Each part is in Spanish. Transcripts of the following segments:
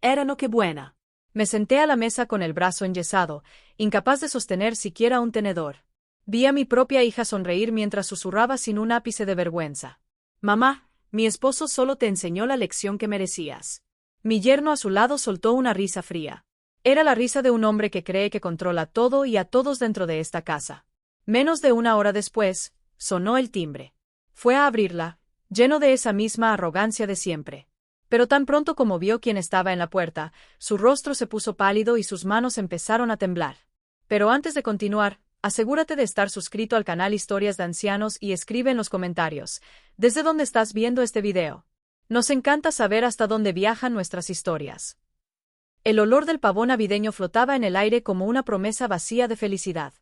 Era Nochebuena. Me senté a la mesa con el brazo enyesado, incapaz de sostener siquiera un tenedor. Vi a mi propia hija sonreír mientras susurraba sin un ápice de vergüenza. Mamá, mi esposo solo te enseñó la lección que merecías. Mi yerno a su lado soltó una risa fría. Era la risa de un hombre que cree que controla todo y a todos dentro de esta casa. Menos de una hora después, sonó el timbre. Fue a abrirla, lleno de esa misma arrogancia de siempre. Pero tan pronto como vio quién estaba en la puerta, su rostro se puso pálido y sus manos empezaron a temblar. Pero antes de continuar, asegúrate de estar suscrito al canal Historias de Ancianos y escribe en los comentarios, ¿desde dónde estás viendo este video? Nos encanta saber hasta dónde viajan nuestras historias. El olor del pavo navideño flotaba en el aire como una promesa vacía de felicidad.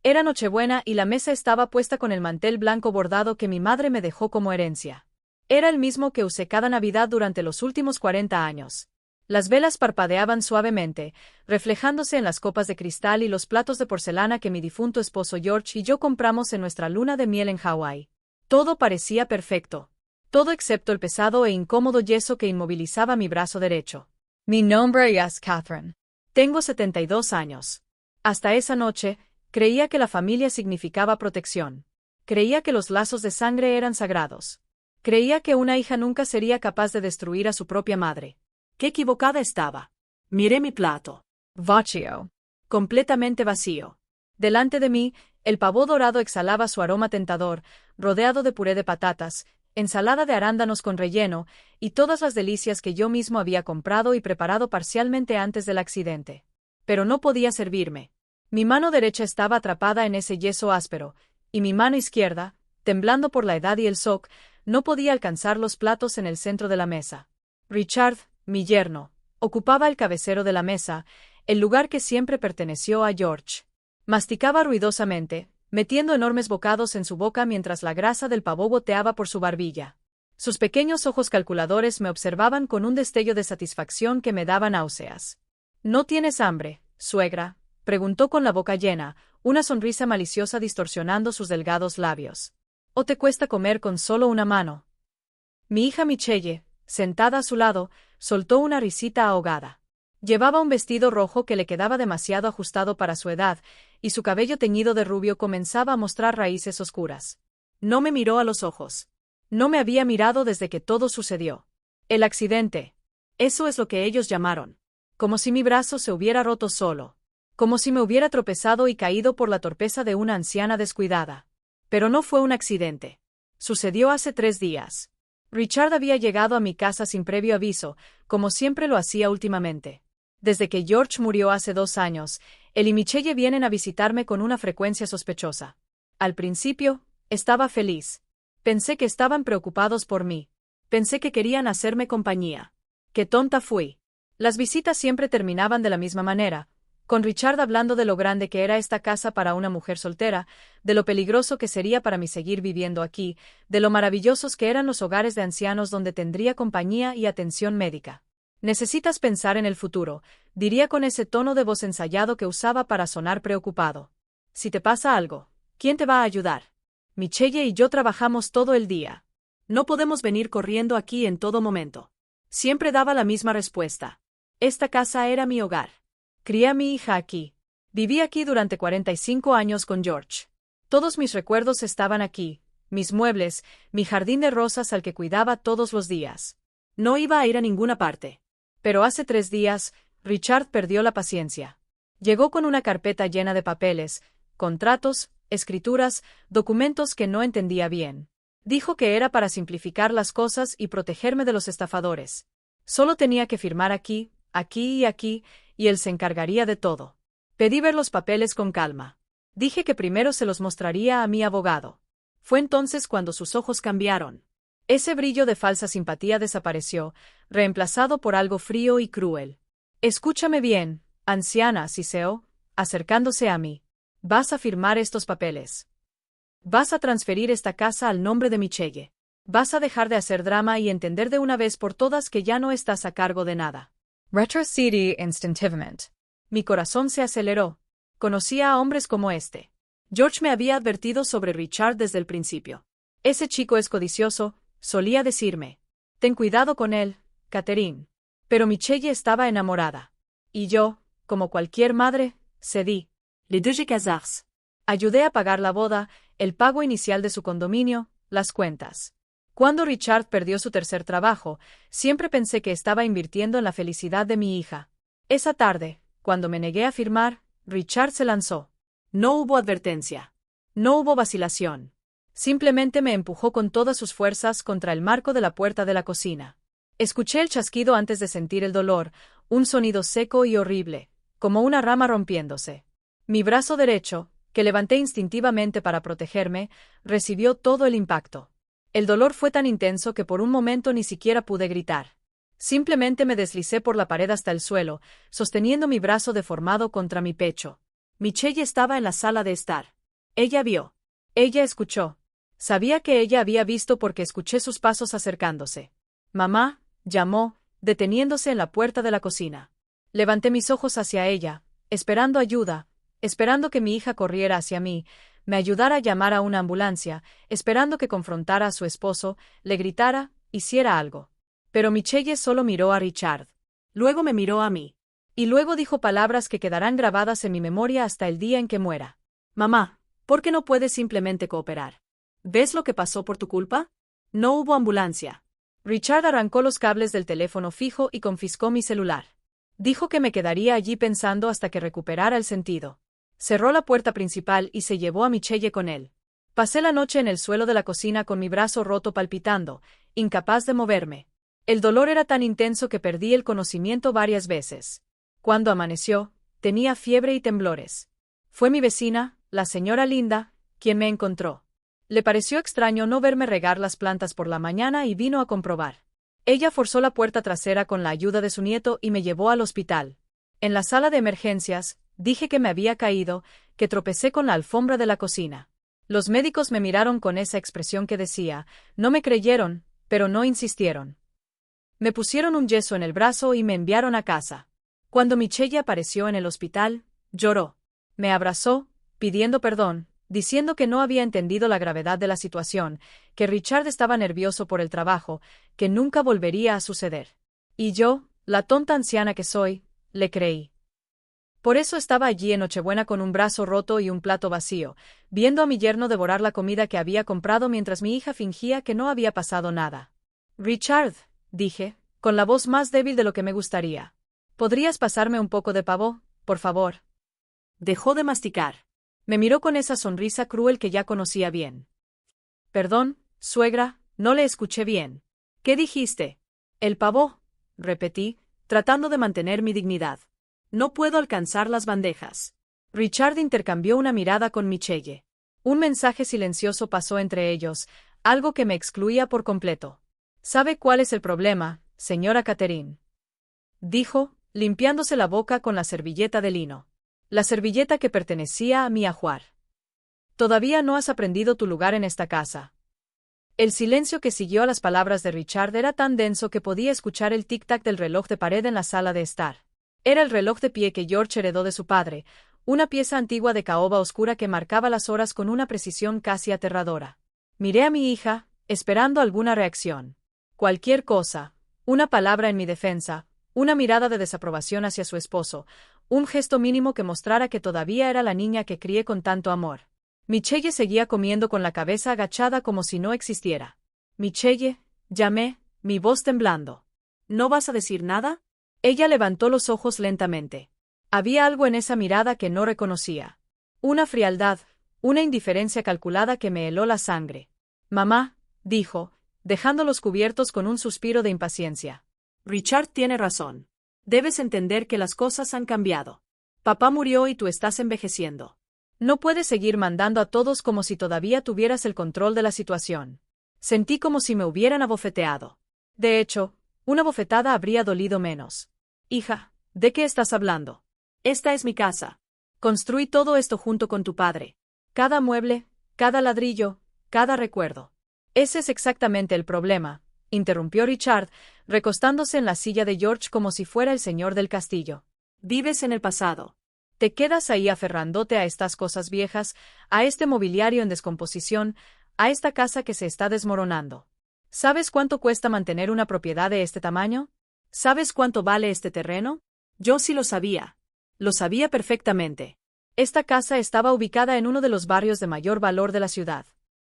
Era Nochebuena y la mesa estaba puesta con el mantel blanco bordado que mi madre me dejó como herencia. Era el mismo que usé cada Navidad durante los últimos 40 años. Las velas parpadeaban suavemente, reflejándose en las copas de cristal y los platos de porcelana que mi difunto esposo George y yo compramos en nuestra luna de miel en Hawái. Todo parecía perfecto. Todo excepto el pesado e incómodo yeso que inmovilizaba mi brazo derecho. Mi nombre es Catherine. Tengo 72 años. Hasta esa noche, creía que la familia significaba protección. Creía que los lazos de sangre eran sagrados. Creía que una hija nunca sería capaz de destruir a su propia madre. ¡Qué equivocada estaba! Miré mi plato. Vacío. Completamente vacío. Delante de mí, el pavo dorado exhalaba su aroma tentador, rodeado de puré de patatas, ensalada de arándanos con relleno, y todas las delicias que yo mismo había comprado y preparado parcialmente antes del accidente. Pero no podía servirme. Mi mano derecha estaba atrapada en ese yeso áspero, y mi mano izquierda, temblando por la edad y el shock, no podía alcanzar los platos en el centro de la mesa. Richard, mi yerno, ocupaba el cabecero de la mesa, el lugar que siempre perteneció a George. Masticaba ruidosamente, metiendo enormes bocados en su boca mientras la grasa del pavo goteaba por su barbilla. Sus pequeños ojos calculadores me observaban con un destello de satisfacción que me daba náuseas. ¿No tienes hambre, suegra?, preguntó con la boca llena, una sonrisa maliciosa distorsionando sus delgados labios. ¿O te cuesta comer con solo una mano? Mi hija Michelle, sentada a su lado, soltó una risita ahogada. Llevaba un vestido rojo que le quedaba demasiado ajustado para su edad, y su cabello teñido de rubio comenzaba a mostrar raíces oscuras. No me miró a los ojos. No me había mirado desde que todo sucedió. El accidente. Eso es lo que ellos llamaron. Como si mi brazo se hubiera roto solo. Como si me hubiera tropezado y caído por la torpeza de una anciana descuidada. Pero no fue un accidente. Sucedió hace 3 días. Richard había llegado a mi casa sin previo aviso, como siempre lo hacía últimamente. Desde que George murió hace 2 años, él y Michelle vienen a visitarme con una frecuencia sospechosa. Al principio, estaba feliz. Pensé que estaban preocupados por mí. Pensé que querían hacerme compañía. ¡Qué tonta fui! Las visitas siempre terminaban de la misma manera, con Richard hablando de lo grande que era esta casa para una mujer soltera, de lo peligroso que sería para mí seguir viviendo aquí, de lo maravillosos que eran los hogares de ancianos donde tendría compañía y atención médica. Necesitas pensar en el futuro, diría con ese tono de voz ensayado que usaba para sonar preocupado. Si te pasa algo, ¿quién te va a ayudar? Michelle y yo trabajamos todo el día. No podemos venir corriendo aquí en todo momento. Siempre daba la misma respuesta. Esta casa era mi hogar. Crié a mi hija aquí. Viví aquí durante 45 años con George. Todos mis recuerdos estaban aquí, mis muebles, mi jardín de rosas al que cuidaba todos los días. No iba a ir a ninguna parte. Pero hace 3 días, Richard perdió la paciencia. Llegó con una carpeta llena de papeles, contratos, escrituras, documentos que no entendía bien. Dijo que era para simplificar las cosas y protegerme de los estafadores. Solo tenía que firmar aquí, aquí y aquí, y él se encargaría de todo. Pedí ver los papeles con calma. Dije que primero se los mostraría a mi abogado. Fue entonces cuando sus ojos cambiaron. Ese brillo de falsa simpatía desapareció, reemplazado por algo frío y cruel. Escúchame bien, anciana Ciceo, acercándose a mí. Vas a firmar estos papeles. Vas a transferir esta casa al nombre de Michelle. Vas a dejar de hacer drama y entender de una vez por todas que ya no estás a cargo de nada. Retrocedí instintivamente. Mi corazón se aceleró. Conocía a hombres como este. George me había advertido sobre Richard desde el principio. Ese chico es codicioso, solía decirme. Ten cuidado con él, Catherine. Pero Michelle estaba enamorada. Y yo, como cualquier madre, cedí. Les deux Casars. Ayudé a pagar la boda, el pago inicial de su condominio, las cuentas. Cuando Richard perdió su tercer trabajo, siempre pensé que estaba invirtiendo en la felicidad de mi hija. Esa tarde, cuando me negué a firmar, Richard se lanzó. No hubo advertencia. No hubo vacilación. Simplemente me empujó con todas sus fuerzas contra el marco de la puerta de la cocina. Escuché el chasquido antes de sentir el dolor, un sonido seco y horrible, como una rama rompiéndose. Mi brazo derecho, que levanté instintivamente para protegerme, recibió todo el impacto. El dolor fue tan intenso que por un momento ni siquiera pude gritar. Simplemente me deslicé por la pared hasta el suelo, sosteniendo mi brazo deformado contra mi pecho. Michelle estaba en la sala de estar. Ella vio. Ella escuchó. Sabía que ella había visto porque escuché sus pasos acercándose. Mamá, llamó, deteniéndose en la puerta de la cocina. Levanté mis ojos hacia ella, esperando ayuda, esperando que mi hija corriera hacia mí, me ayudara a llamar a una ambulancia, esperando que confrontara a su esposo, le gritara, hiciera algo. Pero Michelle solo miró a Richard. Luego me miró a mí. Y luego dijo palabras que quedarán grabadas en mi memoria hasta el día en que muera. Mamá, ¿por qué no puedes simplemente cooperar? ¿Ves lo que pasó por tu culpa? No hubo ambulancia. Richard arrancó los cables del teléfono fijo y confiscó mi celular. Dijo que me quedaría allí pensando hasta que recuperara el sentido. Cerró la puerta principal y se llevó a Michelle con él. Pasé la noche en el suelo de la cocina con mi brazo roto palpitando, incapaz de moverme. El dolor era tan intenso que perdí el conocimiento varias veces. Cuando amaneció, tenía fiebre y temblores. Fue mi vecina, la señora Linda, quien me encontró. Le pareció extraño no verme regar las plantas por la mañana y vino a comprobar. Ella forzó la puerta trasera con la ayuda de su nieto y me llevó al hospital. En la sala de emergencias, dije que me había caído, que tropecé con la alfombra de la cocina. Los médicos me miraron con esa expresión que decía, no me creyeron, pero no insistieron. Me pusieron un yeso en el brazo y me enviaron a casa. Cuando Michelle apareció en el hospital, lloró. Me abrazó, pidiendo perdón, diciendo que no había entendido la gravedad de la situación, que Richard estaba nervioso por el trabajo, que nunca volvería a suceder. Y yo, la tonta anciana que soy, le creí. Por eso estaba allí en Nochebuena con un brazo roto y un plato vacío, viendo a mi yerno devorar la comida que había comprado mientras mi hija fingía que no había pasado nada. Richard, dije, con la voz más débil de lo que me gustaría. ¿Podrías pasarme un poco de pavo, por favor? Dejó de masticar. Me miró con esa sonrisa cruel que ya conocía bien. Perdón, suegra, no le escuché bien. ¿Qué dijiste? El pavo, repetí, tratando de mantener mi dignidad. No puedo alcanzar las bandejas. Richard intercambió una mirada con Michelle. Un mensaje silencioso pasó entre ellos, algo que me excluía por completo. ¿Sabe cuál es el problema, señora Catherine? Dijo, limpiándose la boca con la servilleta de lino. La servilleta que pertenecía a mi ajuar. Todavía no has aprendido tu lugar en esta casa. El silencio que siguió a las palabras de Richard era tan denso que podía escuchar el tic-tac del reloj de pared en la sala de estar. Era el reloj de pie que George heredó de su padre, una pieza antigua de caoba oscura que marcaba las horas con una precisión casi aterradora. Miré a mi hija, esperando alguna reacción. Cualquier cosa, una palabra en mi defensa, una mirada de desaprobación hacia su esposo, un gesto mínimo que mostrara que todavía era la niña que crié con tanto amor. Michelle seguía comiendo con la cabeza agachada como si no existiera. Michelle, llamé, mi voz temblando. ¿No vas a decir nada? Ella levantó los ojos lentamente. Había algo en esa mirada que no reconocía. Una frialdad, una indiferencia calculada que me heló la sangre. Mamá, dijo, dejándolos cubiertos con un suspiro de impaciencia. Richard tiene razón. Debes entender que las cosas han cambiado. Papá murió y tú estás envejeciendo. No puedes seguir mandando a todos como si todavía tuvieras el control de la situación. Sentí como si me hubieran abofeteado. De hecho, una bofetada habría dolido menos. Hija, ¿de qué estás hablando? Esta es mi casa. Construí todo esto junto con tu padre. Cada mueble, cada ladrillo, cada recuerdo. Ese es exactamente el problema, interrumpió Richard, recostándose en la silla de George como si fuera el señor del castillo. Vives en el pasado. Te quedas ahí aferrándote a estas cosas viejas, a este mobiliario en descomposición, a esta casa que se está desmoronando. ¿Sabes cuánto cuesta mantener una propiedad de este tamaño? ¿Sabes cuánto vale este terreno? Yo sí lo sabía. Lo sabía perfectamente. Esta casa estaba ubicada en uno de los barrios de mayor valor de la ciudad.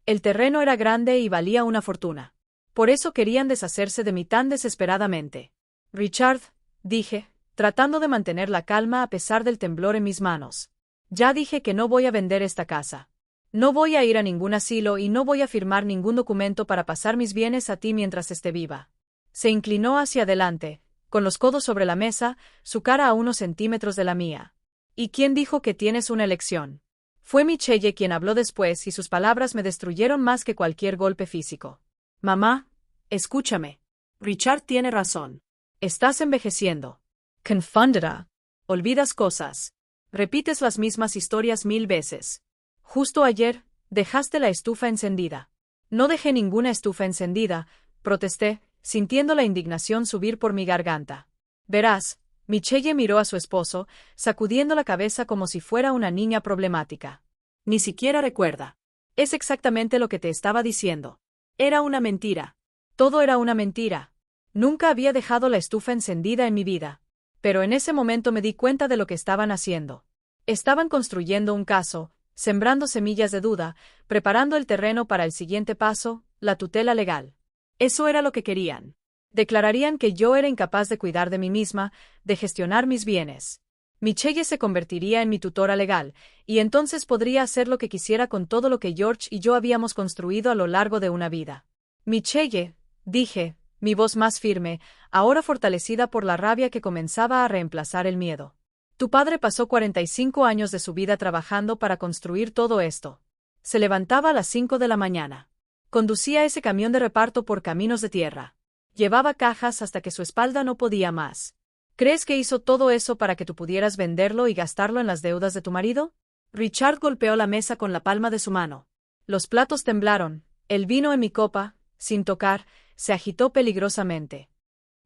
El terreno era grande y valía una fortuna. Por eso querían deshacerse de mí tan desesperadamente. Richard, dije, tratando de mantener la calma a pesar del temblor en mis manos. Ya dije que no voy a vender esta casa. No voy a ir a ningún asilo y no voy a firmar ningún documento para pasar mis bienes a ti mientras esté viva. Se inclinó hacia adelante, con los codos sobre la mesa, su cara a unos centímetros de la mía. ¿Y quién dijo que tienes una elección? Fue Michelle quien habló después y sus palabras me destruyeron más que cualquier golpe físico. Mamá, escúchame. Richard tiene razón. Estás envejeciendo. Confundida. Olvidas cosas. Repites las mismas historias 1000 veces. Justo ayer, dejaste la estufa encendida. No dejé ninguna estufa encendida, protesté, sintiendo la indignación subir por mi garganta. Verás, Michelle miró a su esposo, sacudiendo la cabeza como si fuera una niña problemática. Ni siquiera recuerda. Es exactamente lo que te estaba diciendo. Era una mentira. Todo era una mentira. Nunca había dejado la estufa encendida en mi vida. Pero en ese momento me di cuenta de lo que estaban haciendo. Estaban construyendo un caso, sembrando semillas de duda, preparando el terreno para el siguiente paso, la tutela legal. Eso era lo que querían. Declararían que yo era incapaz de cuidar de mí misma, de gestionar mis bienes. Michelle se convertiría en mi tutora legal, y entonces podría hacer lo que quisiera con todo lo que George y yo habíamos construido a lo largo de una vida. Michelle, dije, mi voz más firme, ahora fortalecida por la rabia que comenzaba a reemplazar el miedo. Tu padre pasó 45 años de su vida trabajando para construir todo esto. Se levantaba a las 5 de la mañana. Conducía ese camión de reparto por caminos de tierra. Llevaba cajas hasta que su espalda no podía más. ¿Crees que hizo todo eso para que tú pudieras venderlo y gastarlo en las deudas de tu marido? Richard golpeó la mesa con la palma de su mano. Los platos temblaron, el vino en mi copa, sin tocar, se agitó peligrosamente.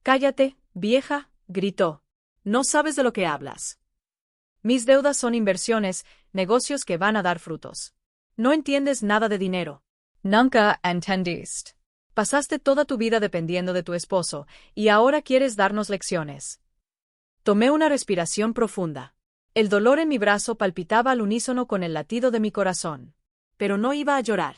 «Cállate, vieja», gritó. «No sabes de lo que hablas. Mis deudas son inversiones, negocios que van a dar frutos. No entiendes nada de dinero. Nunca entendiste. Pasaste toda tu vida dependiendo de tu esposo, y ahora quieres darnos lecciones». Tomé una respiración profunda. El dolor en mi brazo palpitaba al unísono con el latido de mi corazón. Pero no iba a llorar.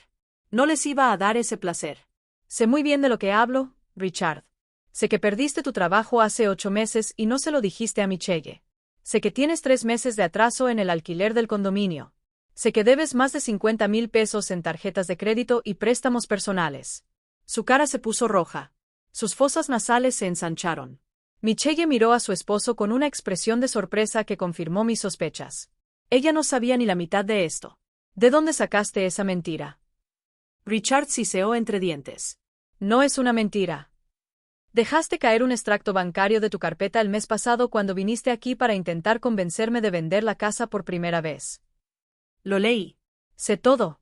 No les iba a dar ese placer. Sé muy bien de lo que hablo, Richard. Sé que perdiste tu trabajo hace 8 meses y no se lo dijiste a Michelle. Sé que tienes 3 meses de atraso en el alquiler del condominio. Sé que debes más de 50,000 pesos en tarjetas de crédito y préstamos personales. Su cara se puso roja. Sus fosas nasales se ensancharon. Michelle miró a su esposo con una expresión de sorpresa que confirmó mis sospechas. Ella no sabía ni la mitad de esto. ¿De dónde sacaste esa mentira? Richard siseó entre dientes. No es una mentira. Dejaste caer un extracto bancario de tu carpeta el mes pasado cuando viniste aquí para intentar convencerme de vender la casa por primera vez. Lo leí. Sé todo.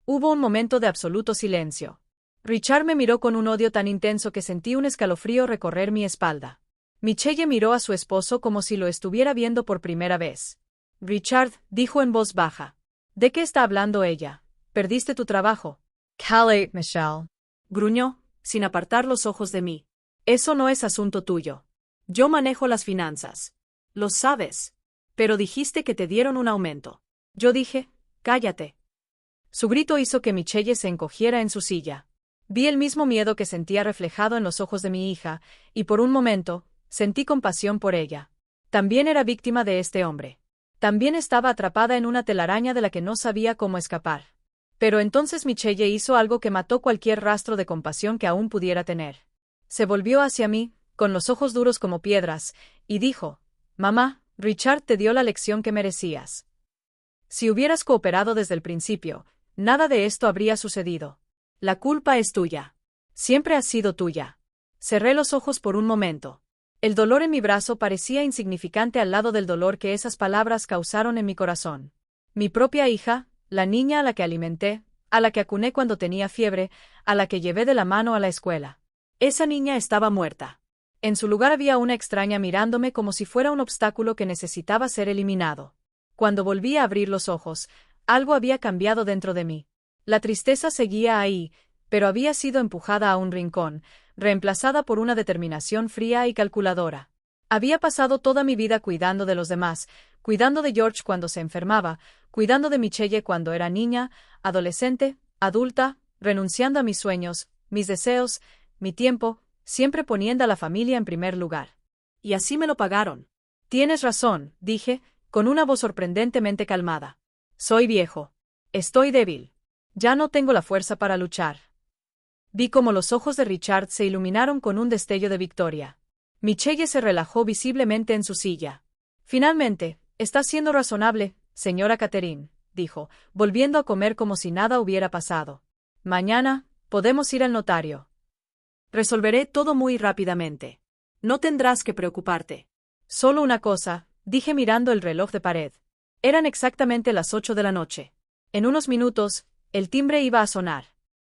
Hubo un momento de absoluto silencio. Richard me miró con un odio tan intenso que sentí un escalofrío recorrer mi espalda. Michelle miró a su esposo como si lo estuviera viendo por primera vez. Richard, dijo en voz baja. ¿De qué está hablando ella? Perdiste tu trabajo. Cállate, Michelle. Gruñó, sin apartar los ojos de mí. Eso no es asunto tuyo. Yo manejo las finanzas. Lo sabes. Pero dijiste que te dieron un aumento. Yo dije, cállate. Su grito hizo que Michelle se encogiera en su silla. Vi el mismo miedo que sentía reflejado en los ojos de mi hija, y por un momento, sentí compasión por ella. También era víctima de este hombre. También estaba atrapada en una telaraña de la que no sabía cómo escapar. Pero entonces Michelle hizo algo que mató cualquier rastro de compasión que aún pudiera tener. Se volvió hacia mí, con los ojos duros como piedras, y dijo, «Mamá, Richard te dio la lección que merecías. Si hubieras cooperado desde el principio, nada de esto habría sucedido. La culpa es tuya. Siempre ha sido tuya». Cerré los ojos por un momento. El dolor en mi brazo parecía insignificante al lado del dolor que esas palabras causaron en mi corazón. Mi propia hija, la niña a la que alimenté, a la que acuné cuando tenía fiebre, a la que llevé de la mano a la escuela. Esa niña estaba muerta. En su lugar había una extraña mirándome como si fuera un obstáculo que necesitaba ser eliminado. Cuando volví a abrir los ojos, algo había cambiado dentro de mí. La tristeza seguía ahí, pero había sido empujada a un rincón, reemplazada por una determinación fría y calculadora. Había pasado toda mi vida cuidando de los demás, cuidando de George cuando se enfermaba, cuidando de Michelle cuando era niña, adolescente, adulta, renunciando a mis sueños, mis deseos, mi tiempo, siempre poniendo a la familia en primer lugar. Y así me lo pagaron. Tienes razón, dije, con una voz sorprendentemente calmada. Soy viejo. Estoy débil. Ya no tengo la fuerza para luchar. Vi cómo los ojos de Richard se iluminaron con un destello de victoria. Michelle se relajó visiblemente en su silla. Finalmente, está siendo razonable, señora Catherine, dijo, volviendo a comer como si nada hubiera pasado. Mañana, podemos ir al notario. Resolveré todo muy rápidamente. No tendrás que preocuparte. Solo una cosa, dije mirando el reloj de pared. Eran exactamente las 8 de la noche. En unos minutos, el timbre iba a sonar.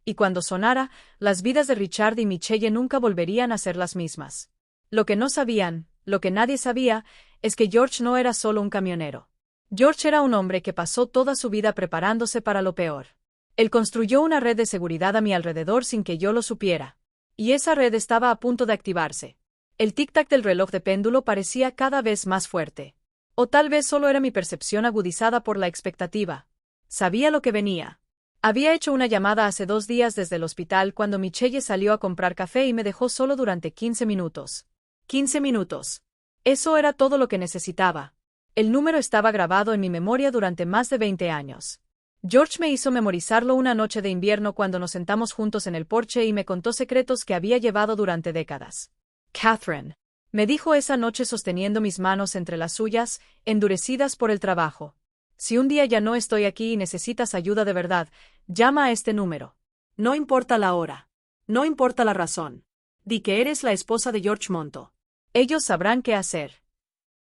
Y cuando sonara, las vidas de Richard y Michelle nunca volverían a ser las mismas. Lo que no sabían, lo que nadie sabía, es que George no era solo un camionero. George era un hombre que pasó toda su vida preparándose para lo peor. Él construyó una red de seguridad a mi alrededor sin que yo lo supiera. Y esa red estaba a punto de activarse. El tic-tac del reloj de péndulo parecía cada vez más fuerte. O tal vez solo era mi percepción agudizada por la expectativa. Sabía lo que venía. Había hecho una llamada hace 2 días desde el hospital cuando Michelle salió a comprar café y me dejó solo durante 15 minutos. 15 minutos. Eso era todo lo que necesitaba. El número estaba grabado en mi memoria durante más de 20 años. George me hizo memorizarlo una noche de invierno cuando nos sentamos juntos en el porche y me contó secretos que había llevado durante décadas. Catherine, me dijo esa noche sosteniendo mis manos entre las suyas, endurecidas por el trabajo. Si un día ya no estoy aquí y necesitas ayuda de verdad, llama a este número. No importa la hora. No importa la razón. Di que eres la esposa de George Monto. Ellos sabrán qué hacer.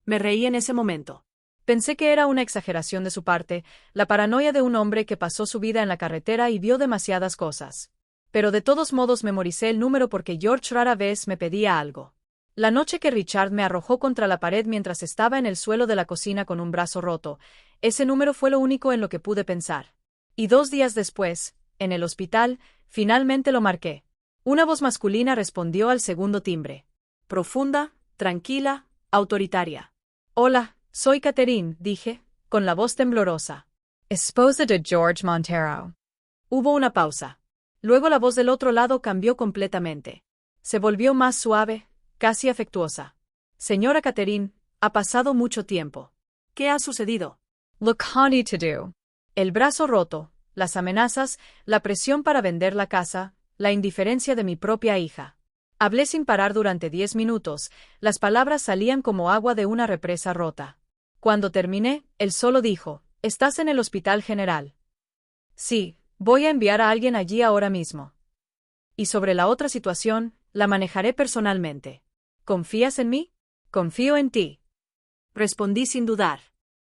Me reí en ese momento. Pensé que era una exageración de su parte, la paranoia de un hombre que pasó su vida en la carretera y vio demasiadas cosas. Pero de todos modos memoricé el número porque George rara vez me pedía algo. La noche que Richard me arrojó contra la pared mientras estaba en el suelo de la cocina con un brazo roto, ese número fue lo único en lo que pude pensar. Y 2 días después, en el hospital, finalmente lo marqué. Una voz masculina respondió al segundo timbre. Profunda, tranquila, autoritaria. Hola, soy Catherine, dije, con la voz temblorosa. Esposa de George Montero. Hubo una pausa. Luego la voz del otro lado cambió completamente. Se volvió más suave, casi afectuosa. Señora Catherine, ha pasado mucho tiempo. ¿Qué ha sucedido? Look honey to do. El brazo roto, las amenazas, la presión para vender la casa, la indiferencia de mi propia hija. Hablé sin parar durante 10 minutos, las palabras salían como agua de una represa rota. Cuando terminé, él solo dijo, ¿estás en el hospital general? Sí, voy a enviar a alguien allí ahora mismo. Y sobre la otra situación, la manejaré personalmente. ¿Confías en mí? Confío en ti. Respondí sin dudar.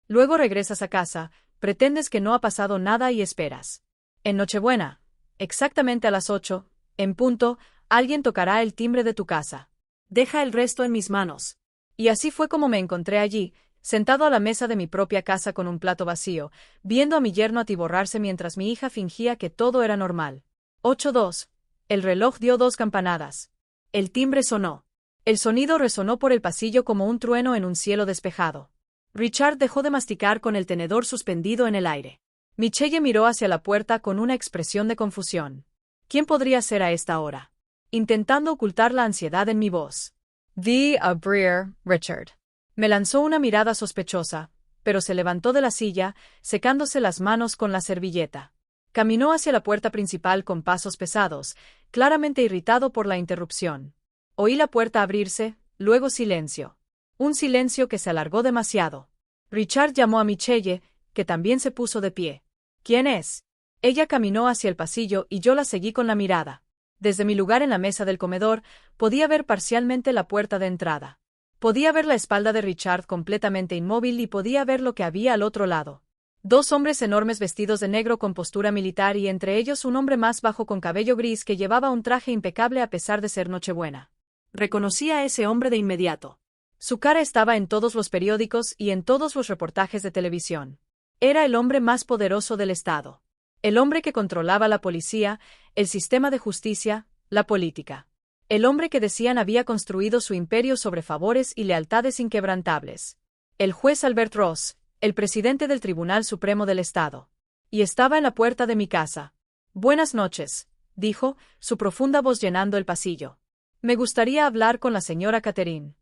Luego regresas a casa, pretendes que no ha pasado nada y esperas. En Nochebuena, exactamente a las 8, en punto, alguien tocará el timbre de tu casa. Deja el resto en mis manos. Y así fue como me encontré allí, sentado a la mesa de mi propia casa con un plato vacío, viendo a mi yerno atiborrarse mientras mi hija fingía que todo era normal. 8:02. El reloj dio 2 campanadas. El timbre sonó. El sonido resonó por el pasillo como un trueno en un cielo despejado. Richard dejó de masticar con el tenedor suspendido en el aire. Michelle miró hacia la puerta con una expresión de confusión. ¿Quién podría ser a esta hora? Intentando ocultar la ansiedad en mi voz. The abrir, Richard. Me lanzó una mirada sospechosa, pero se levantó de la silla, secándose las manos con la servilleta. Caminó hacia la puerta principal con pasos pesados, claramente irritado por la interrupción. Oí la puerta abrirse, luego silencio. Un silencio que se alargó demasiado. Richard llamó a Michelle, que también se puso de pie. ¿Quién es? Ella caminó hacia el pasillo y yo la seguí con la mirada. Desde mi lugar en la mesa del comedor, podía ver parcialmente la puerta de entrada. Podía ver la espalda de Richard completamente inmóvil y podía ver lo que había al otro lado. 2 hombres enormes vestidos de negro con postura militar y entre ellos un hombre más bajo con cabello gris que llevaba un traje impecable a pesar de ser Nochebuena. Reconocí a ese hombre de inmediato. Su cara estaba en todos los periódicos y en todos los reportajes de televisión. Era el hombre más poderoso del Estado. El hombre que controlaba la policía, el sistema de justicia, la política. El hombre que decían había construido su imperio sobre favores y lealtades inquebrantables. El juez Albert Ross, el presidente del Tribunal Supremo del Estado. Y estaba en la puerta de mi casa. Buenas noches, dijo, su profunda voz llenando el pasillo. Me gustaría hablar con la señora Catherine.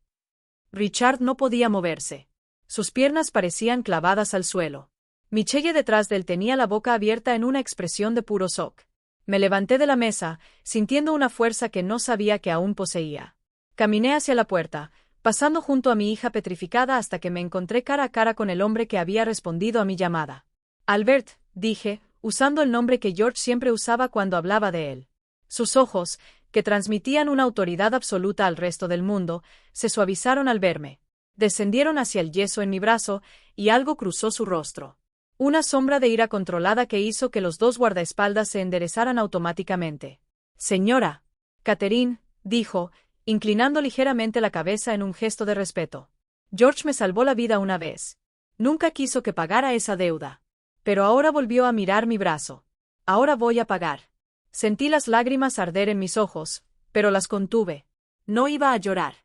Richard no podía moverse. Sus piernas parecían clavadas al suelo. Michelle detrás de él tenía la boca abierta en una expresión de puro shock. Me levanté de la mesa, sintiendo una fuerza que no sabía que aún poseía. Caminé hacia la puerta, pasando junto a mi hija petrificada hasta que me encontré cara a cara con el hombre que había respondido a mi llamada. Albert, dije, usando el nombre que George siempre usaba cuando hablaba de él. Sus ojos, que transmitían una autoridad absoluta al resto del mundo, se suavizaron al verme. Descendieron hacia el yeso en mi brazo, y algo cruzó su rostro. Una sombra de ira controlada que hizo que los dos guardaespaldas se enderezaran automáticamente. Señora Catherine, dijo, inclinando ligeramente la cabeza en un gesto de respeto. George me salvó la vida una vez. Nunca quiso que pagara esa deuda. Pero ahora volvió a mirar mi brazo. Ahora voy a pagar. Sentí las lágrimas arder en mis ojos, pero las contuve. No iba a llorar.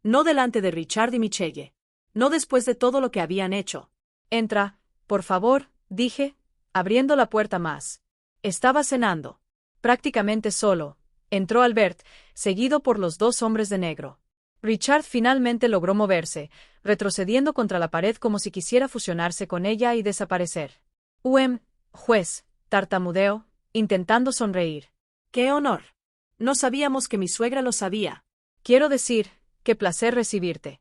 No delante de Richard y Michelle. No después de todo lo que habían hecho. Entra, por favor, dije, abriendo la puerta más. Estaba cenando. Prácticamente solo. Entró Albert, seguido por los dos hombres de negro. Richard finalmente logró moverse, retrocediendo contra la pared como si quisiera fusionarse con ella y desaparecer. Juez, tartamudeó, intentando sonreír. ¡Qué honor! No sabíamos que mi suegra lo sabía. Quiero decir, qué placer recibirte.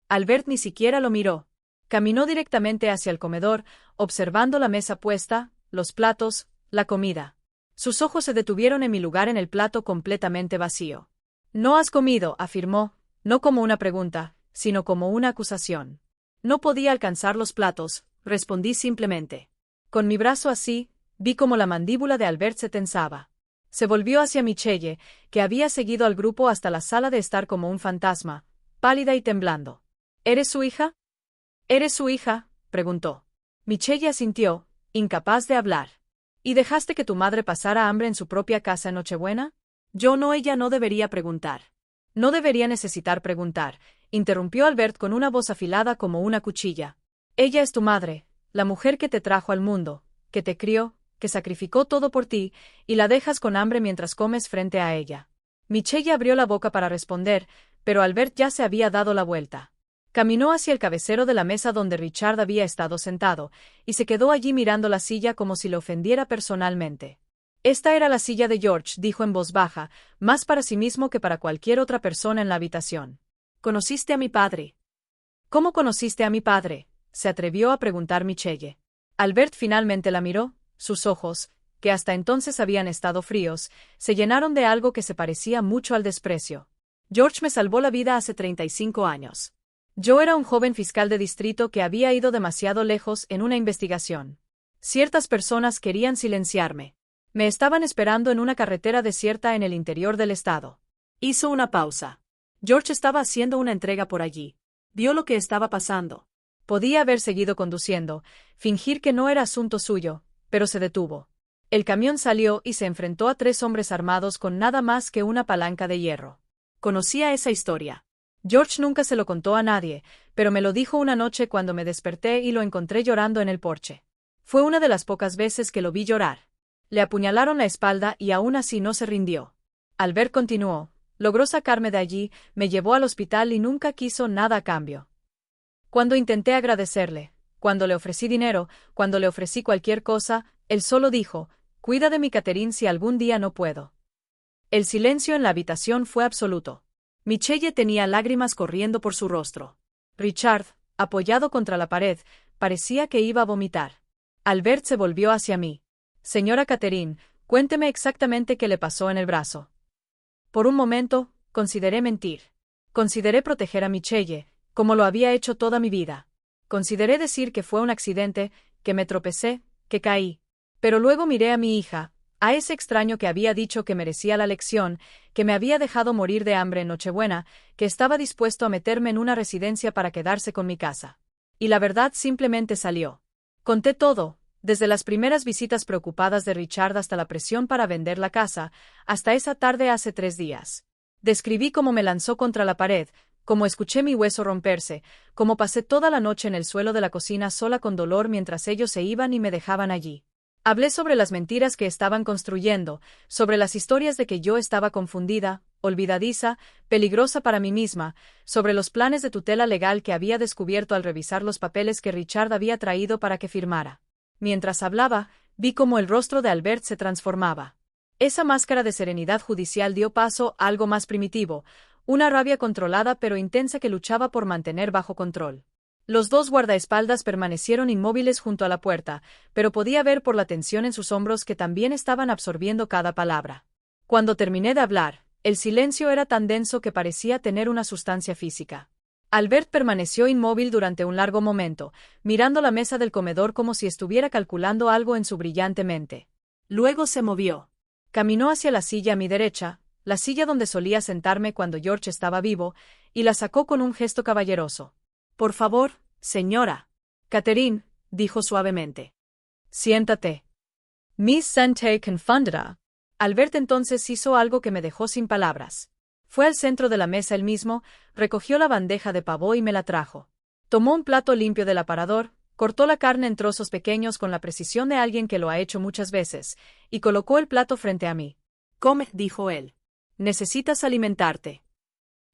Albert ni siquiera lo miró. Caminó directamente hacia el comedor, observando la mesa puesta, los platos, la comida. Sus ojos se detuvieron en mi lugar en el plato completamente vacío. No has comido, afirmó, no como una pregunta, sino como una acusación. No podía alcanzar los platos, respondí simplemente. Con mi brazo así, vi como la mandíbula de Albert se tensaba. Se volvió hacia Michelle, que había seguido al grupo hasta la sala de estar como un fantasma, pálida y temblando. ¿Eres su hija? ¿Eres su hija?, preguntó. Michelle asintió, incapaz de hablar. ¿Y dejaste que tu madre pasara hambre en su propia casa en Nochebuena? Ella no debería preguntar. No debería necesitar preguntar, interrumpió Albert con una voz afilada como una cuchilla. Ella es tu madre, la mujer que te trajo al mundo, que te crió, que sacrificó todo por ti, y la dejas con hambre mientras comes frente a ella. Michelle abrió la boca para responder, pero Albert ya se había dado la vuelta. Caminó hacia el cabecero de la mesa donde Richard había estado sentado, y se quedó allí mirando la silla como si le ofendiera personalmente. Esta era la silla de George, dijo en voz baja, más para sí mismo que para cualquier otra persona en la habitación. ¿Conociste a mi padre? ¿Cómo conociste a mi padre?, se atrevió a preguntar Michelle. Albert finalmente la miró, sus ojos, que hasta entonces habían estado fríos, se llenaron de algo que se parecía mucho al desprecio. George me salvó la vida hace 35 años. Yo era un joven fiscal de distrito que había ido demasiado lejos en una investigación. Ciertas personas querían silenciarme. Me estaban esperando en una carretera desierta en el interior del estado. Hizo una pausa. George estaba haciendo una entrega por allí. Vio lo que estaba pasando. Podía haber seguido conduciendo, fingir que no era asunto suyo, pero se detuvo. El camión salió y se enfrentó a 3 hombres armados con nada más que una palanca de hierro. Conocía esa historia. George nunca se lo contó a nadie, pero me lo dijo una noche cuando me desperté y lo encontré llorando en el porche. Fue una de las pocas veces que lo vi llorar. Le apuñalaron la espalda y aún así no se rindió. Albert continuó, logró sacarme de allí, me llevó al hospital y nunca quiso nada a cambio. Cuando intenté agradecerle, cuando le ofrecí dinero, cuando le ofrecí cualquier cosa, él solo dijo, cuida de mi Catherine si algún día no puedo. El silencio en la habitación fue absoluto. Michelle tenía lágrimas corriendo por su rostro. Richard, apoyado contra la pared, parecía que iba a vomitar. Albert se volvió hacia mí. Señora Catherine, cuénteme exactamente qué le pasó en el brazo. Por un momento, consideré mentir. Consideré proteger a Michelle, como lo había hecho toda mi vida. Consideré decir que fue un accidente, que me tropecé, que caí. Pero luego miré a mi hija, a ese extraño que había dicho que merecía la lección, que me había dejado morir de hambre en Nochebuena, que estaba dispuesto a meterme en una residencia para quedarse con mi casa. Y la verdad simplemente salió. Conté todo, desde las primeras visitas preocupadas de Richard hasta la presión para vender la casa, hasta esa tarde hace 3 días. Describí cómo me lanzó contra la pared, cómo escuché mi hueso romperse, cómo pasé toda la noche en el suelo de la cocina sola con dolor mientras ellos se iban y me dejaban allí. Hablé sobre las mentiras que estaban construyendo, sobre las historias de que yo estaba confundida, olvidadiza, peligrosa para mí misma, sobre los planes de tutela legal que había descubierto al revisar los papeles que Richard había traído para que firmara. Mientras hablaba, vi cómo el rostro de Albert se transformaba. Esa máscara de serenidad judicial dio paso a algo más primitivo, una rabia controlada pero intensa que luchaba por mantener bajo control. Los dos guardaespaldas permanecieron inmóviles junto a la puerta, pero podía ver por la tensión en sus hombros que también estaban absorbiendo cada palabra. Cuando terminé de hablar, el silencio era tan denso que parecía tener una sustancia física. Albert permaneció inmóvil durante un largo momento, mirando la mesa del comedor como si estuviera calculando algo en su brillante mente. Luego se movió. Caminó hacia la silla a mi derecha, la silla donde solía sentarme cuando George estaba vivo, y la sacó con un gesto caballeroso. «Por favor, señora». «Catherine», dijo suavemente. «Siéntate». Miss Sente confundida. Albert entonces hizo algo que me dejó sin palabras. Fue al centro de la mesa él mismo, recogió la bandeja de pavó y me la trajo. Tomó un plato limpio del aparador, cortó la carne en trozos pequeños con la precisión de alguien que lo ha hecho muchas veces, y colocó el plato frente a mí. «Come», dijo él. «Necesitas alimentarte».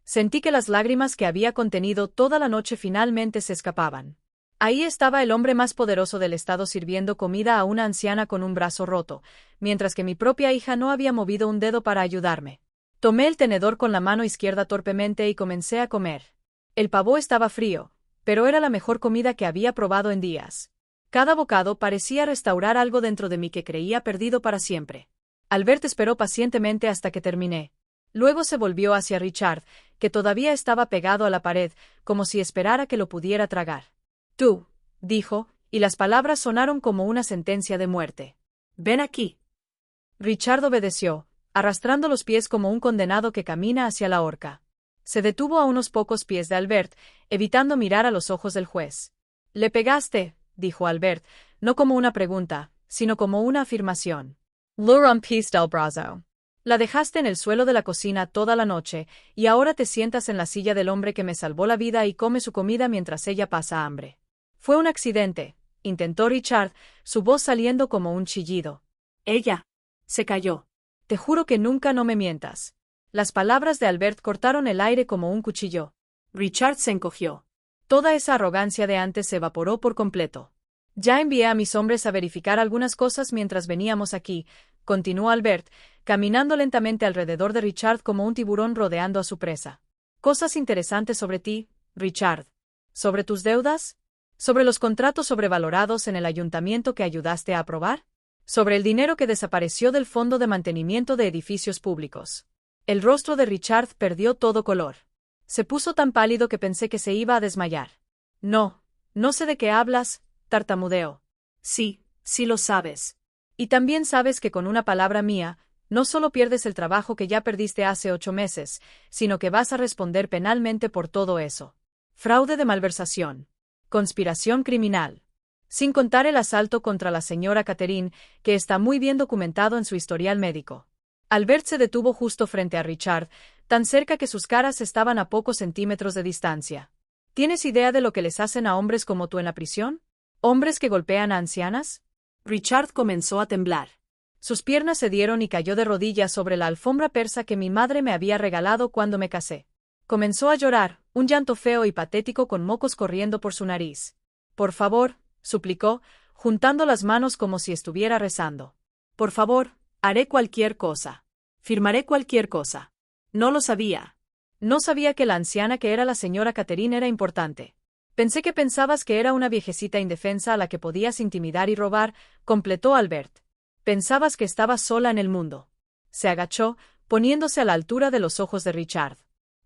Sentí que las lágrimas que había contenido toda la noche finalmente se escapaban. Ahí estaba el hombre más poderoso del estado sirviendo comida a una anciana con un brazo roto, mientras que mi propia hija no había movido un dedo para ayudarme. Tomé el tenedor con la mano izquierda torpemente y comencé a comer. El pavó estaba frío, pero era la mejor comida que había probado en días. Cada bocado parecía restaurar algo dentro de mí que creía perdido para siempre. Albert esperó pacientemente hasta que terminé. Luego se volvió hacia Richard, que todavía estaba pegado a la pared, como si esperara que lo pudiera tragar. «Tú», dijo, y las palabras sonaron como una sentencia de muerte. «Ven aquí». Richard obedeció, arrastrando los pies como un condenado que camina hacia la horca. Se detuvo a unos pocos pies de Albert, evitando mirar a los ojos del juez. «Le pegaste», dijo Albert, no como una pregunta, sino como una afirmación. «Le rompiste el brazo». La dejaste en el suelo de la cocina toda la noche, y ahora te sientas en la silla del hombre que me salvó la vida y come su comida mientras ella pasa hambre. Fue un accidente, intentó Richard, su voz saliendo como un chillido. Ella se calló. Te juro que nunca no me mientas. Las palabras de Albert cortaron el aire como un cuchillo. Richard se encogió. Toda esa arrogancia de antes se evaporó por completo. Ya envié a mis hombres a verificar algunas cosas mientras veníamos aquí, continuó Albert, caminando lentamente alrededor de Richard como un tiburón rodeando a su presa. Cosas interesantes sobre ti, Richard. ¿Sobre tus deudas? ¿Sobre los contratos sobrevalorados en el ayuntamiento que ayudaste a aprobar? ¿Sobre el dinero que desapareció del Fondo de Mantenimiento de Edificios Públicos? El rostro de Richard perdió todo color. Se puso tan pálido que pensé que se iba a desmayar. No sé de qué hablas, tartamudeó. Sí lo sabes. Y también sabes que con una palabra mía, no solo pierdes el trabajo que ya perdiste hace 8 meses, sino que vas a responder penalmente por todo eso. Fraude de malversación. Conspiración criminal. Sin contar el asalto contra la señora Catherine, que está muy bien documentado en su historial médico. Albert se detuvo justo frente a Richard, tan cerca que sus caras estaban a pocos centímetros de distancia. ¿Tienes idea de lo que les hacen a hombres como tú en la prisión? ¿Hombres que golpean a ancianas? Richard comenzó a temblar. Sus piernas cedieron y cayó de rodillas sobre la alfombra persa que mi madre me había regalado cuando me casé. Comenzó a llorar, un llanto feo y patético con mocos corriendo por su nariz. Por favor, suplicó, juntando las manos como si estuviera rezando. Por favor, haré cualquier cosa. Firmaré cualquier cosa. No lo sabía. No sabía que la anciana que era la señora Catherine era importante. Pensé que pensabas que era una viejecita indefensa a la que podías intimidar y robar, completó Albert. Pensabas que estaba sola en el mundo. Se agachó, poniéndose a la altura de los ojos de Richard.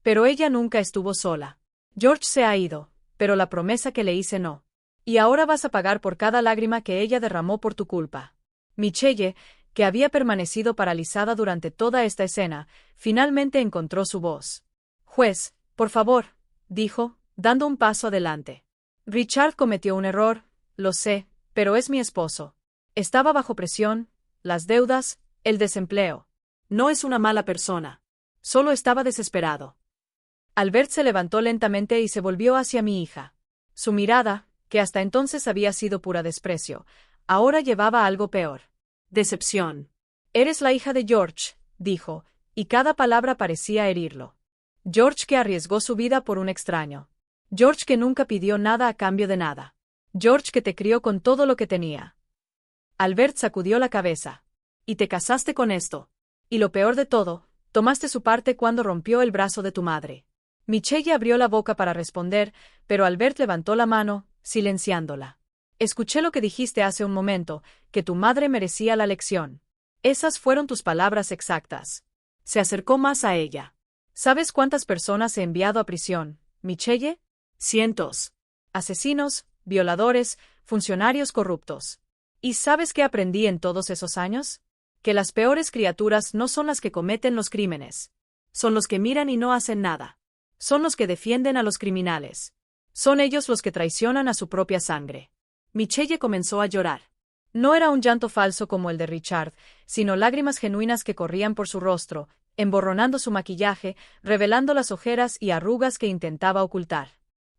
Pero ella nunca estuvo sola. George se ha ido, pero la promesa que le hice no. Y ahora vas a pagar por cada lágrima que ella derramó por tu culpa. Michelle, que había permanecido paralizada durante toda esta escena, finalmente encontró su voz. Juez, por favor, dijo, dando un paso adelante. Richard cometió un error, lo sé, pero es mi esposo. Estaba bajo presión, las deudas, el desempleo. No es una mala persona. Solo estaba desesperado. Albert se levantó lentamente y se volvió hacia mi hija. Su mirada, que hasta entonces había sido pura desprecio, ahora llevaba algo peor. Decepción. Eres la hija de George, dijo, y cada palabra parecía herirlo. George que arriesgó su vida por un extraño. George que nunca pidió nada a cambio de nada. George que te crió con todo lo que tenía. Albert sacudió la cabeza. Y te casaste con esto. Y lo peor de todo, tomaste su parte cuando rompió el brazo de tu madre. Michelle abrió la boca para responder, pero Albert levantó la mano, silenciándola. Escuché lo que dijiste hace un momento, que tu madre merecía la lección. Esas fueron tus palabras exactas. Se acercó más a ella. ¿Sabes cuántas personas he enviado a prisión, Michelle? Cientos. Asesinos, violadores, funcionarios corruptos. ¿Y sabes qué aprendí en todos esos años? Que las peores criaturas no son las que cometen los crímenes. Son los que miran y no hacen nada. Son los que defienden a los criminales. Son ellos los que traicionan a su propia sangre. Michelle comenzó a llorar. No era un llanto falso como el de Richard, sino lágrimas genuinas que corrían por su rostro, emborronando su maquillaje, revelando las ojeras y arrugas que intentaba ocultar.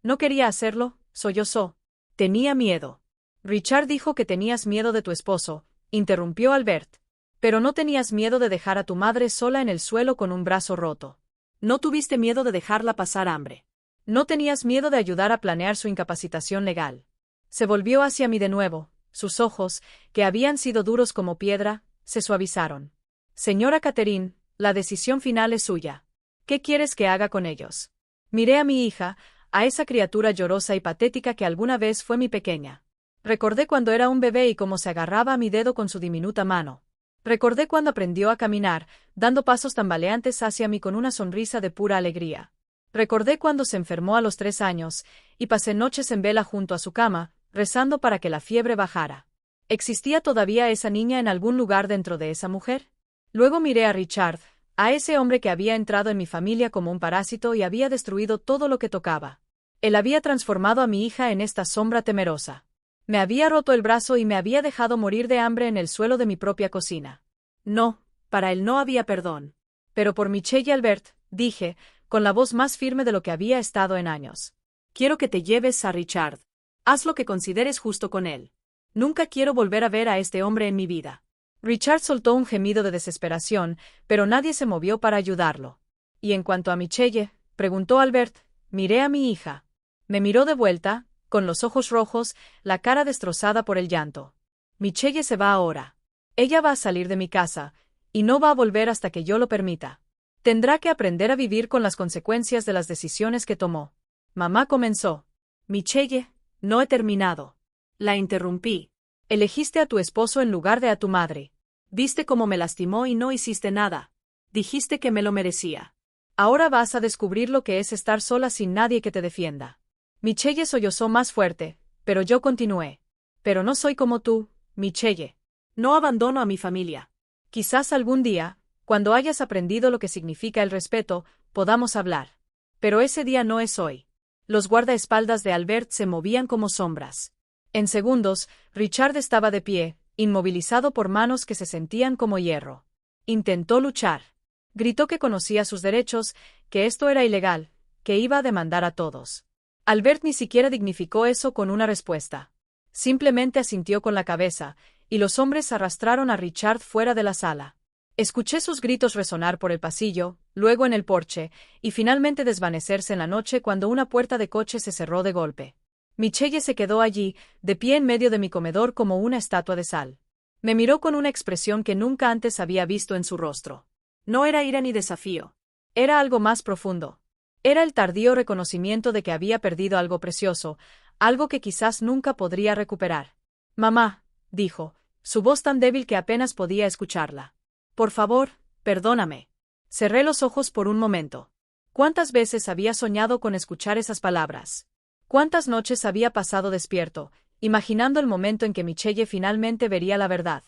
No quería hacerlo, sollozó. Tenía miedo. Richard dijo que tenías miedo de tu esposo, interrumpió Albert. Pero no tenías miedo de dejar a tu madre sola en el suelo con un brazo roto. No tuviste miedo de dejarla pasar hambre. No tenías miedo de ayudar a planear su incapacitación legal. Se volvió hacia mí de nuevo, sus ojos, que habían sido duros como piedra, se suavizaron. Señora Catherine, la decisión final es suya. ¿Qué quieres que haga con ellos? Miré a mi hija, a esa criatura llorosa y patética que alguna vez fue mi pequeña. Recordé cuando era un bebé y cómo se agarraba a mi dedo con su diminuta mano. Recordé cuando aprendió a caminar, dando pasos tambaleantes hacia mí con una sonrisa de pura alegría. Recordé cuando se enfermó a los 3 años, y pasé noches en vela junto a su cama, rezando para que la fiebre bajara. ¿Existía todavía esa niña en algún lugar dentro de esa mujer? Luego miré a Richard, a ese hombre que había entrado en mi familia como un parásito y había destruido todo lo que tocaba. Él había transformado a mi hija en esta sombra temerosa. Me había roto el brazo y me había dejado morir de hambre en el suelo de mi propia cocina. No, para él no había perdón. Pero por Michelle y Albert, dije, con la voz más firme de lo que había estado en años. Quiero que te lleves a Richard. Haz lo que consideres justo con él. Nunca quiero volver a ver a este hombre en mi vida. Richard soltó un gemido de desesperación, pero nadie se movió para ayudarlo. Y en cuanto a Michelle, preguntó Albert, miré a mi hija. Me miró de vuelta, con los ojos rojos, la cara destrozada por el llanto. Michelle se va ahora. Ella va a salir de mi casa, y no va a volver hasta que yo lo permita. Tendrá que aprender a vivir con las consecuencias de las decisiones que tomó. Mamá comenzó. Michelle, no he terminado. La interrumpí. Elegiste a tu esposo en lugar de a tu madre. Viste cómo me lastimó y no hiciste nada. Dijiste que me lo merecía. Ahora vas a descubrir lo que es estar sola sin nadie que te defienda. Michelle sollozó más fuerte, pero yo continué. Pero no soy como tú, Michelle. No abandono a mi familia. Quizás algún día, cuando hayas aprendido lo que significa el respeto, podamos hablar. Pero ese día no es hoy. Los guardaespaldas de Albert se movían como sombras. En segundos, Richard estaba de pie, inmovilizado por manos que se sentían como hierro. Intentó luchar. Gritó que conocía sus derechos, que esto era ilegal, que iba a demandar a todos. Albert ni siquiera dignificó eso con una respuesta. Simplemente asintió con la cabeza, y los hombres arrastraron a Richard fuera de la sala. Escuché sus gritos resonar por el pasillo, luego en el porche, y finalmente desvanecerse en la noche cuando una puerta de coche se cerró de golpe. Michelle se quedó allí, de pie en medio de mi comedor como una estatua de sal. Me miró con una expresión que nunca antes había visto en su rostro. No era ira ni desafío. Era algo más profundo. Era el tardío reconocimiento de que había perdido algo precioso, algo que quizás nunca podría recuperar. Mamá, dijo, su voz tan débil que apenas podía escucharla. Por favor, perdóname. Cerré los ojos por un momento. ¿Cuántas veces había soñado con escuchar esas palabras? ¿Cuántas noches había pasado despierto, imaginando el momento en que Michelle finalmente vería la verdad?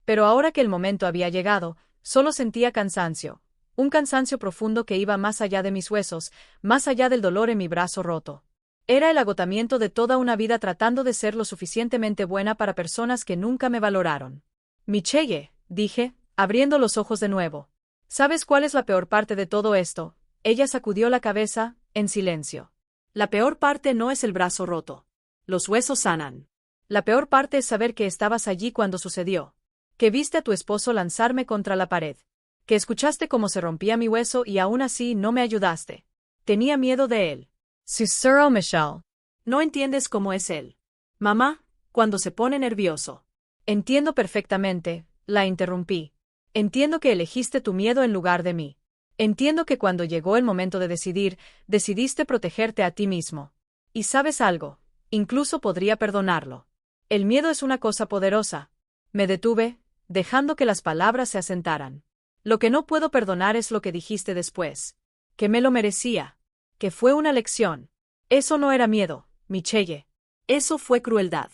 Pero ahora que el momento había llegado, solo sentía cansancio. Un cansancio profundo que iba más allá de mis huesos, más allá del dolor en mi brazo roto. Era el agotamiento de toda una vida tratando de ser lo suficientemente buena para personas que nunca me valoraron. Michelle, dije, abriendo los ojos de nuevo. ¿Sabes cuál es la peor parte de todo esto? Ella sacudió la cabeza, en silencio. La peor parte no es el brazo roto. Los huesos sanan. La peor parte es saber que estabas allí cuando sucedió. Que viste a tu esposo lanzarme contra la pared. Que escuchaste cómo se rompía mi hueso y aún así no me ayudaste. Tenía miedo de él. Susurró Michelle. No entiendes cómo es él. Mamá, cuando se pone nervioso. Entiendo perfectamente, la interrumpí. Entiendo que elegiste tu miedo en lugar de mí. Entiendo que cuando llegó el momento de decidir, decidiste protegerte a ti mismo. Y sabes algo, incluso podría perdonarlo. El miedo es una cosa poderosa. Me detuve, dejando que las palabras se asentaran. Lo que no puedo perdonar es lo que dijiste después. Que me lo merecía. Que fue una lección. Eso no era miedo, Michelle. Eso fue crueldad.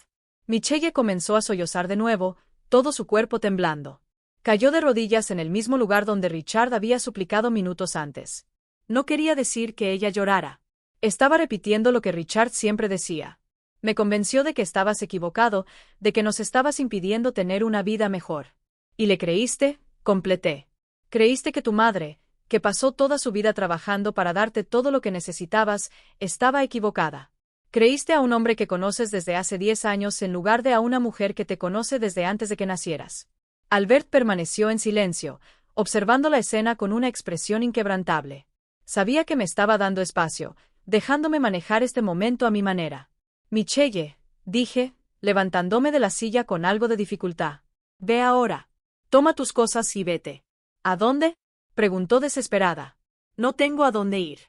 Michelle comenzó a sollozar de nuevo, todo su cuerpo temblando. Cayó de rodillas en el mismo lugar donde Richard había suplicado minutos antes. No quería decir que ella llorara. Estaba repitiendo lo que Richard siempre decía. Me convenció de que estabas equivocado, de que nos estabas impidiendo tener una vida mejor. ¿Y le creíste? Completé. Creíste que tu madre, que pasó toda su vida trabajando para darte todo lo que necesitabas, estaba equivocada. Creíste a un hombre que conoces desde hace 10 años en lugar de a una mujer que te conoce desde antes de que nacieras. Albert permaneció en silencio, observando la escena con una expresión inquebrantable. Sabía que me estaba dando espacio, dejándome manejar este momento a mi manera. Michelle, dije, levantándome de la silla con algo de dificultad. Ve ahora. Toma tus cosas y vete. ¿A dónde? Preguntó desesperada. No tengo a dónde ir.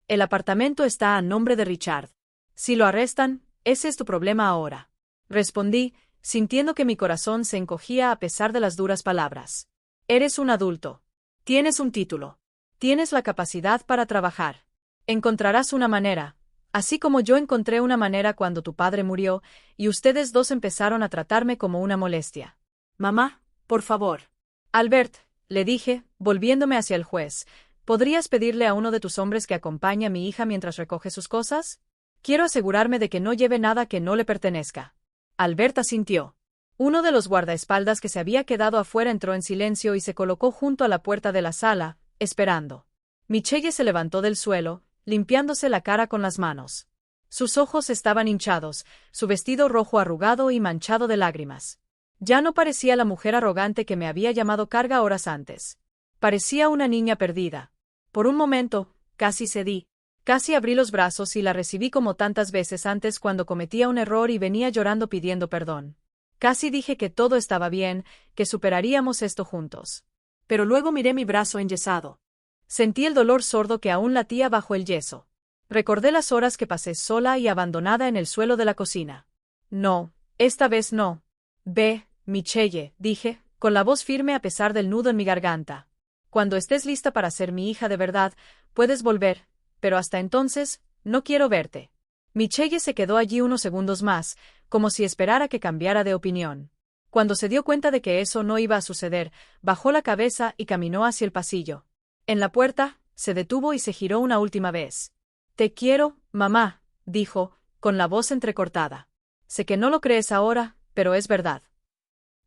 El apartamento está a nombre de Richard. Si lo arrestan, ese es tu problema ahora. Respondí, sintiendo que mi corazón se encogía a pesar de las duras palabras. Eres un adulto. Tienes un título. Tienes la capacidad para trabajar. Encontrarás una manera, así como yo encontré una manera cuando tu padre murió, y ustedes dos empezaron a tratarme como una molestia. Mamá, por favor. Albert, le dije, volviéndome hacia el juez, ¿podrías pedirle a uno de tus hombres que acompañe a mi hija mientras recoge sus cosas? Quiero asegurarme de que no lleve nada que no le pertenezca. Albert asintió. Uno de los guardaespaldas que se había quedado afuera entró en silencio y se colocó junto a la puerta de la sala, esperando. Michelle se levantó del suelo, limpiándose la cara con las manos. Sus ojos estaban hinchados, su vestido rojo arrugado y manchado de lágrimas. Ya no parecía la mujer arrogante que me había llamado carga horas antes. Parecía una niña perdida. Por un momento, casi cedí. Casi abrí los brazos y la recibí como tantas veces antes cuando cometía un error y venía llorando pidiendo perdón. Casi dije que todo estaba bien, que superaríamos esto juntos. Pero luego miré mi brazo enyesado. Sentí el dolor sordo que aún latía bajo el yeso. Recordé las horas que pasé sola y abandonada en el suelo de la cocina. No, esta vez no. Ve, Michelle, dije, con la voz firme a pesar del nudo en mi garganta. Cuando estés lista para ser mi hija de verdad, puedes volver. Pero hasta entonces, no quiero verte. Michelle se quedó allí unos segundos más, como si esperara que cambiara de opinión. Cuando se dio cuenta de que eso no iba a suceder, bajó la cabeza y caminó hacia el pasillo. En la puerta, se detuvo y se giró una última vez. Te quiero, mamá, dijo, con la voz entrecortada. Sé que no lo crees ahora, pero es verdad.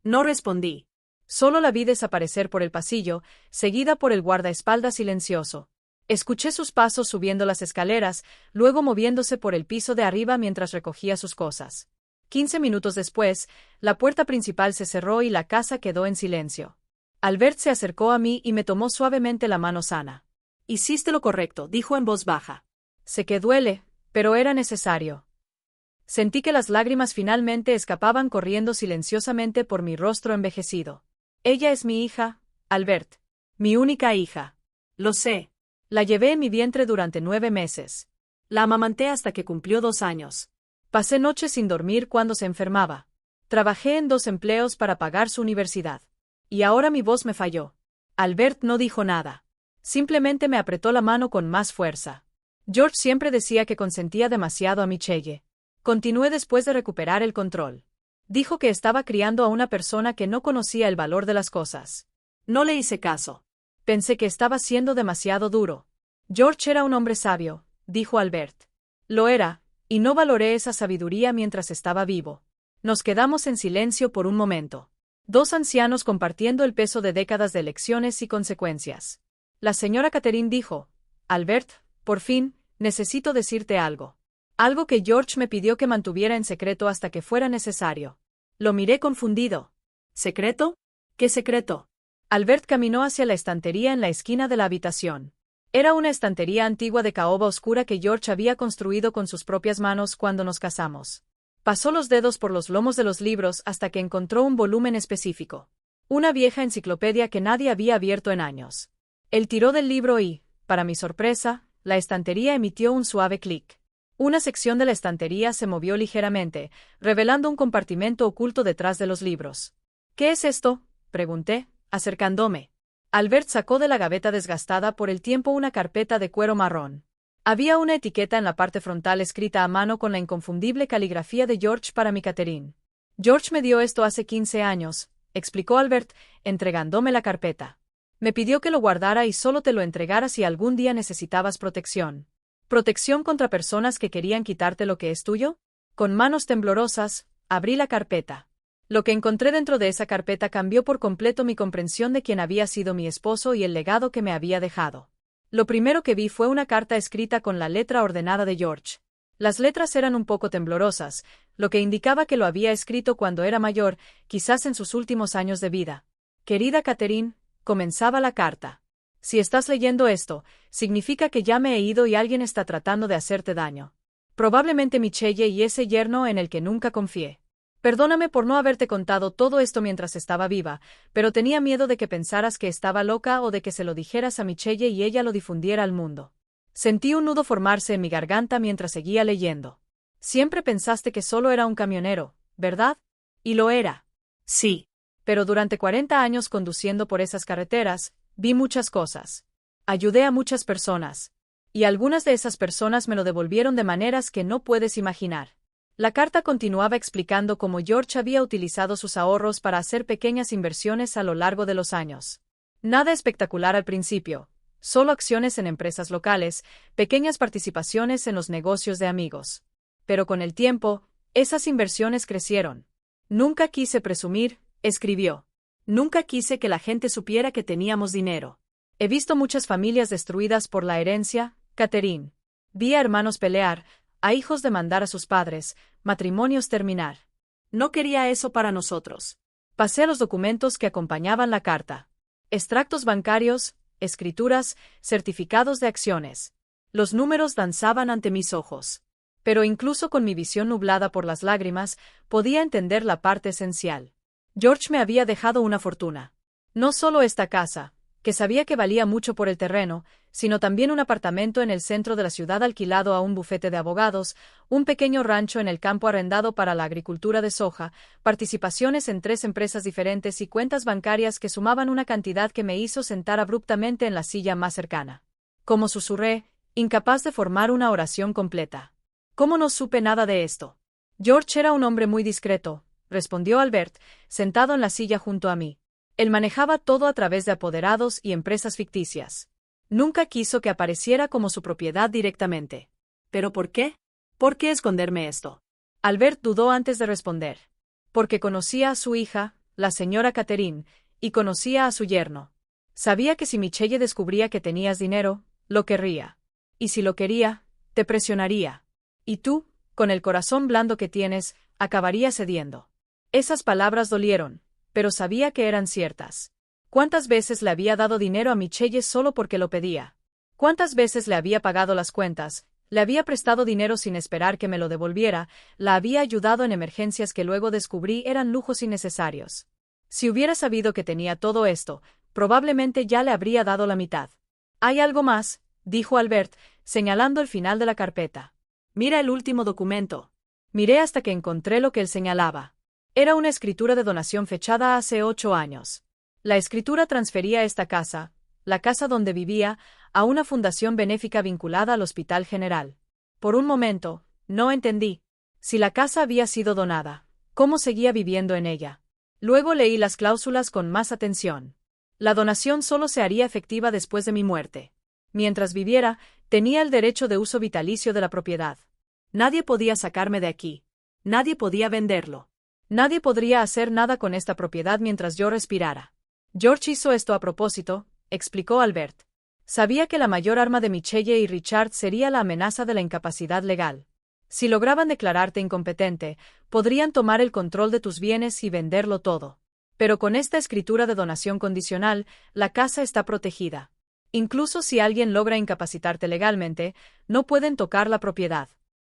No respondí. Solo la vi desaparecer por el pasillo, seguida por el guardaespaldas silencioso. Escuché sus pasos subiendo las escaleras, luego moviéndose por el piso de arriba mientras recogía sus cosas. 15 minutos después, la puerta principal se cerró y la casa quedó en silencio. Albert se acercó a mí y me tomó suavemente la mano sana. Hiciste lo correcto, dijo en voz baja. Sé que duele, pero era necesario. Sentí que las lágrimas finalmente escapaban corriendo silenciosamente por mi rostro envejecido. Ella es mi hija, Albert. Mi única hija. Lo sé. La llevé en mi vientre durante 9 meses. La amamanté hasta que cumplió 2 años. Pasé noches sin dormir cuando se enfermaba. Trabajé en 2 empleos para pagar su universidad. Y ahora mi voz me falló. Albert no dijo nada. Simplemente me apretó la mano con más fuerza. George siempre decía que consentía demasiado a Michelle. Continué después de recuperar el control. Dijo que estaba criando a una persona que no conocía el valor de las cosas. No le hice caso. Pensé que estaba siendo demasiado duro. George era un hombre sabio, dijo Albert. Lo era, y no valoré esa sabiduría mientras estaba vivo. Nos quedamos en silencio por un momento. Dos ancianos compartiendo el peso de décadas de elecciones y consecuencias. La señora Catherine dijo: Albert, por fin, necesito decirte algo. Algo que George me pidió que mantuviera en secreto hasta que fuera necesario. Lo miré confundido. ¿Secreto? ¿Qué secreto? Albert caminó hacia la estantería en la esquina de la habitación. Era una estantería antigua de caoba oscura que George había construido con sus propias manos cuando nos casamos. Pasó los dedos por los lomos de los libros hasta que encontró un volumen específico. Una vieja enciclopedia que nadie había abierto en años. Él tiró del libro y, para mi sorpresa, la estantería emitió un suave clic. Una sección de la estantería se movió ligeramente, revelando un compartimento oculto detrás de los libros. ¿Qué es esto?, pregunté, acercándome. Albert sacó de la gaveta desgastada por el tiempo una carpeta de cuero marrón. Había una etiqueta en la parte frontal escrita a mano con la inconfundible caligrafía de George para mi Catherine. George me dio esto hace 15 años, explicó Albert, entregándome la carpeta. Me pidió que lo guardara y solo te lo entregara si algún día necesitabas protección. ¿Protección contra personas que querían quitarte lo que es tuyo? Con manos temblorosas, abrí la carpeta. Lo que encontré dentro de esa carpeta cambió por completo mi comprensión de quién había sido mi esposo y el legado que me había dejado. Lo primero que vi fue una carta escrita con la letra ordenada de George. Las letras eran un poco temblorosas, lo que indicaba que lo había escrito cuando era mayor, quizás en sus últimos años de vida. Querida Catherine, comenzaba la carta. Si estás leyendo esto, significa que ya me he ido y alguien está tratando de hacerte daño. Probablemente Michelle y ese yerno en el que nunca confié. Perdóname por no haberte contado todo esto mientras estaba viva, pero tenía miedo de que pensaras que estaba loca o de que se lo dijeras a Michelle y ella lo difundiera al mundo. Sentí un nudo formarse en mi garganta mientras seguía leyendo. Siempre pensaste que solo era un camionero, ¿verdad? Y lo era. Sí. Pero durante 40 años conduciendo por esas carreteras, vi muchas cosas. Ayudé a muchas personas. Y algunas de esas personas me lo devolvieron de maneras que no puedes imaginar. La carta continuaba explicando cómo George había utilizado sus ahorros para hacer pequeñas inversiones a lo largo de los años. Nada espectacular al principio, solo acciones en empresas locales, pequeñas participaciones en los negocios de amigos. Pero con el tiempo, esas inversiones crecieron. Nunca quise presumir, escribió. Nunca quise que la gente supiera que teníamos dinero. He visto muchas familias destruidas por la herencia, Catherine. Vi a hermanos pelear, a hijos demandar a sus padres, matrimonios terminar. No quería eso para nosotros. Pasé a los documentos que acompañaban la carta. Extractos bancarios, escrituras, certificados de acciones. Los números danzaban ante mis ojos. Pero incluso con mi visión nublada por las lágrimas, podía entender la parte esencial. George me había dejado una fortuna. No solo esta casa, que sabía que valía mucho por el terreno, sino también un apartamento en el centro de la ciudad alquilado a un bufete de abogados, un pequeño rancho en el campo arrendado para la agricultura de soja, participaciones en 3 empresas diferentes y cuentas bancarias que sumaban una cantidad que me hizo sentar abruptamente en la silla más cercana. Como susurré, incapaz de formar una oración completa. ¿Cómo no supe nada de esto? George era un hombre muy discreto, respondió Albert, sentado en la silla junto a mí. Él manejaba todo a través de apoderados y empresas ficticias. Nunca quiso que apareciera como su propiedad directamente. ¿Pero por qué? ¿Por qué esconderme esto? Albert dudó antes de responder. Porque conocía a su hija, la señora Catherine, y conocía a su yerno. Sabía que si Michelle descubría que tenías dinero, lo querría. Y si lo quería, te presionaría. Y tú, con el corazón blando que tienes, acabarías cediendo. Esas palabras dolieron, pero sabía que eran ciertas. ¿Cuántas veces le había dado dinero a Michelle solo porque lo pedía? ¿Cuántas veces le había pagado las cuentas? Le había prestado dinero sin esperar que me lo devolviera, la había ayudado en emergencias que luego descubrí eran lujos innecesarios. Si hubiera sabido que tenía todo esto, probablemente ya le habría dado la mitad. «Hay algo más», dijo Albert, señalando el final de la carpeta. «Mira el último documento». Miré hasta que encontré lo que él señalaba. Era una escritura de donación fechada hace 8 años. La escritura transfería esta casa, la casa donde vivía, a una fundación benéfica vinculada al Hospital General. Por un momento, no entendí. Si la casa había sido donada, ¿cómo seguía viviendo en ella? Luego leí las cláusulas con más atención. La donación solo se haría efectiva después de mi muerte. Mientras viviera, tenía el derecho de uso vitalicio de la propiedad. Nadie podía sacarme de aquí. Nadie podía venderlo. Nadie podría hacer nada con esta propiedad mientras yo respirara. George hizo esto a propósito, explicó Albert. Sabía que la mayor arma de Michelle y Richard sería la amenaza de la incapacidad legal. Si lograban declararte incompetente, podrían tomar el control de tus bienes y venderlo todo. Pero con esta escritura de donación condicional, la casa está protegida. Incluso si alguien logra incapacitarte legalmente, no pueden tocar la propiedad.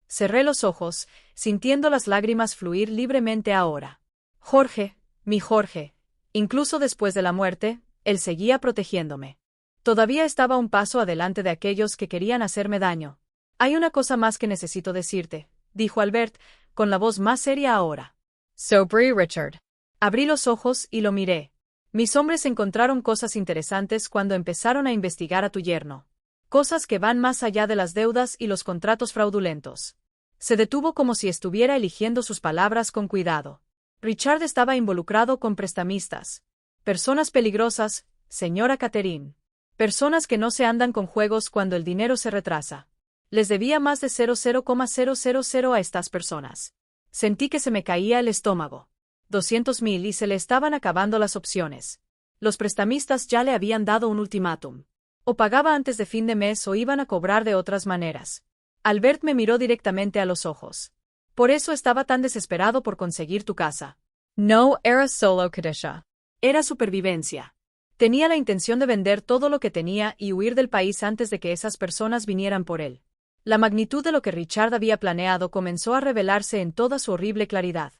Cerré los ojos, sintiendo las lágrimas fluir libremente ahora. Jorge, mi Jorge. Incluso después de la muerte, él seguía protegiéndome. Todavía estaba un paso adelante de aquellos que querían hacerme daño. Hay una cosa más que necesito decirte, dijo Albert, con la voz más seria ahora. Sobre Richard. Abrí los ojos y lo miré. Mis hombres encontraron cosas interesantes cuando empezaron a investigar a tu yerno. Cosas que van más allá de las deudas y los contratos fraudulentos. Se detuvo como si estuviera eligiendo sus palabras con cuidado. Richard estaba involucrado con prestamistas. Personas peligrosas, señora Catherine. Personas que no se andan con juegos cuando el dinero se retrasa. Les debía más de 0,000 a estas personas. Sentí que se me caía el estómago. 200,000 y se le estaban acabando las opciones. Los prestamistas ya le habían dado un ultimátum. O pagaba antes de fin de mes o iban a cobrar de otras maneras. Albert me miró directamente a los ojos. Por eso estaba tan desesperado por conseguir tu casa. No era solo Kadisha. Era supervivencia. Tenía la intención de vender todo lo que tenía y huir del país antes de que esas personas vinieran por él. La magnitud de lo que Richard había planeado comenzó a revelarse en toda su horrible claridad.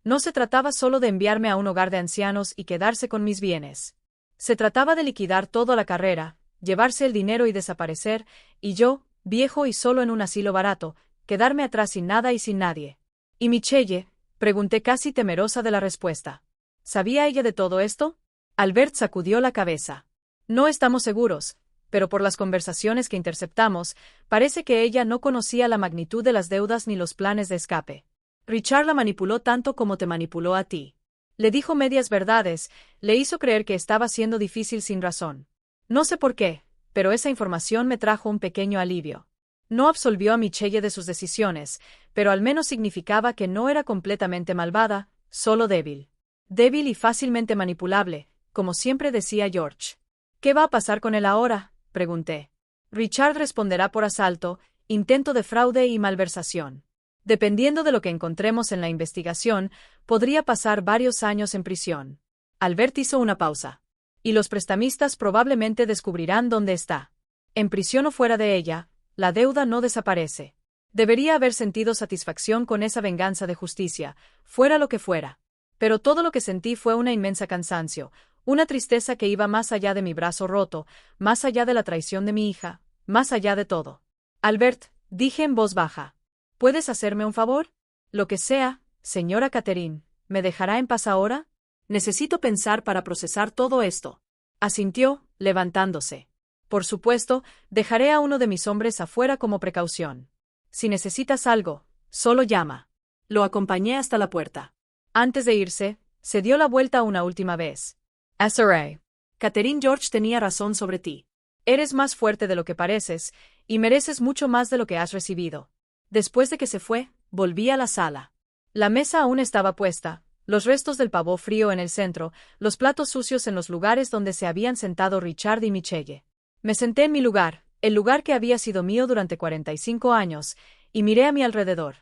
No se trataba solo de enviarme a un hogar de ancianos y quedarse con mis bienes. Se trataba de liquidar todo a la carrera, llevarse el dinero y desaparecer, y yo, viejo y solo en un asilo barato, quedarme atrás sin nada y sin nadie. ¿Y Michelle? Pregunté casi temerosa de la respuesta. ¿Sabía ella de todo esto? Albert sacudió la cabeza. No estamos seguros, pero por las conversaciones que interceptamos, parece que ella no conocía la magnitud de las deudas ni los planes de escape. Richard la manipuló tanto como te manipuló a ti. Le dijo medias verdades, le hizo creer que estaba siendo difícil sin razón. No sé por qué, pero esa información me trajo un pequeño alivio. No absolvió a Michelle de sus decisiones, pero al menos significaba que no era completamente malvada, solo débil. Débil y fácilmente manipulable, como siempre decía George. ¿Qué va a pasar con él ahora?, pregunté. Richard responderá por asalto, intento de fraude y malversación. Dependiendo de lo que encontremos en la investigación, podría pasar varios años en prisión. Albert hizo una pausa. Y los prestamistas probablemente descubrirán dónde está. En prisión o fuera de ella, la deuda no desaparece. Debería haber sentido satisfacción con esa venganza de justicia, fuera lo que fuera. Pero todo lo que sentí fue una inmensa cansancio, una tristeza que iba más allá de mi brazo roto, más allá de la traición de mi hija, más allá de todo. Albert, dije en voz baja. ¿Puedes hacerme un favor? Lo que sea, señora Catherine, ¿me dejará en paz ahora? Necesito pensar para procesar todo esto. Asintió, levantándose. Por supuesto, dejaré a uno de mis hombres afuera como precaución. Si necesitas algo, solo llama. Lo acompañé hasta la puerta. Antes de irse, se dio la vuelta una última vez. SRA. Catherine, George tenía razón sobre ti. Eres más fuerte de lo que pareces, y mereces mucho más de lo que has recibido. Después de que se fue, volví a la sala. La mesa aún estaba puesta, los restos del pavo frío en el centro, los platos sucios en los lugares donde se habían sentado Richard y Michelle. Me senté en mi lugar, el lugar que había sido mío durante 45 años, y miré a mi alrededor.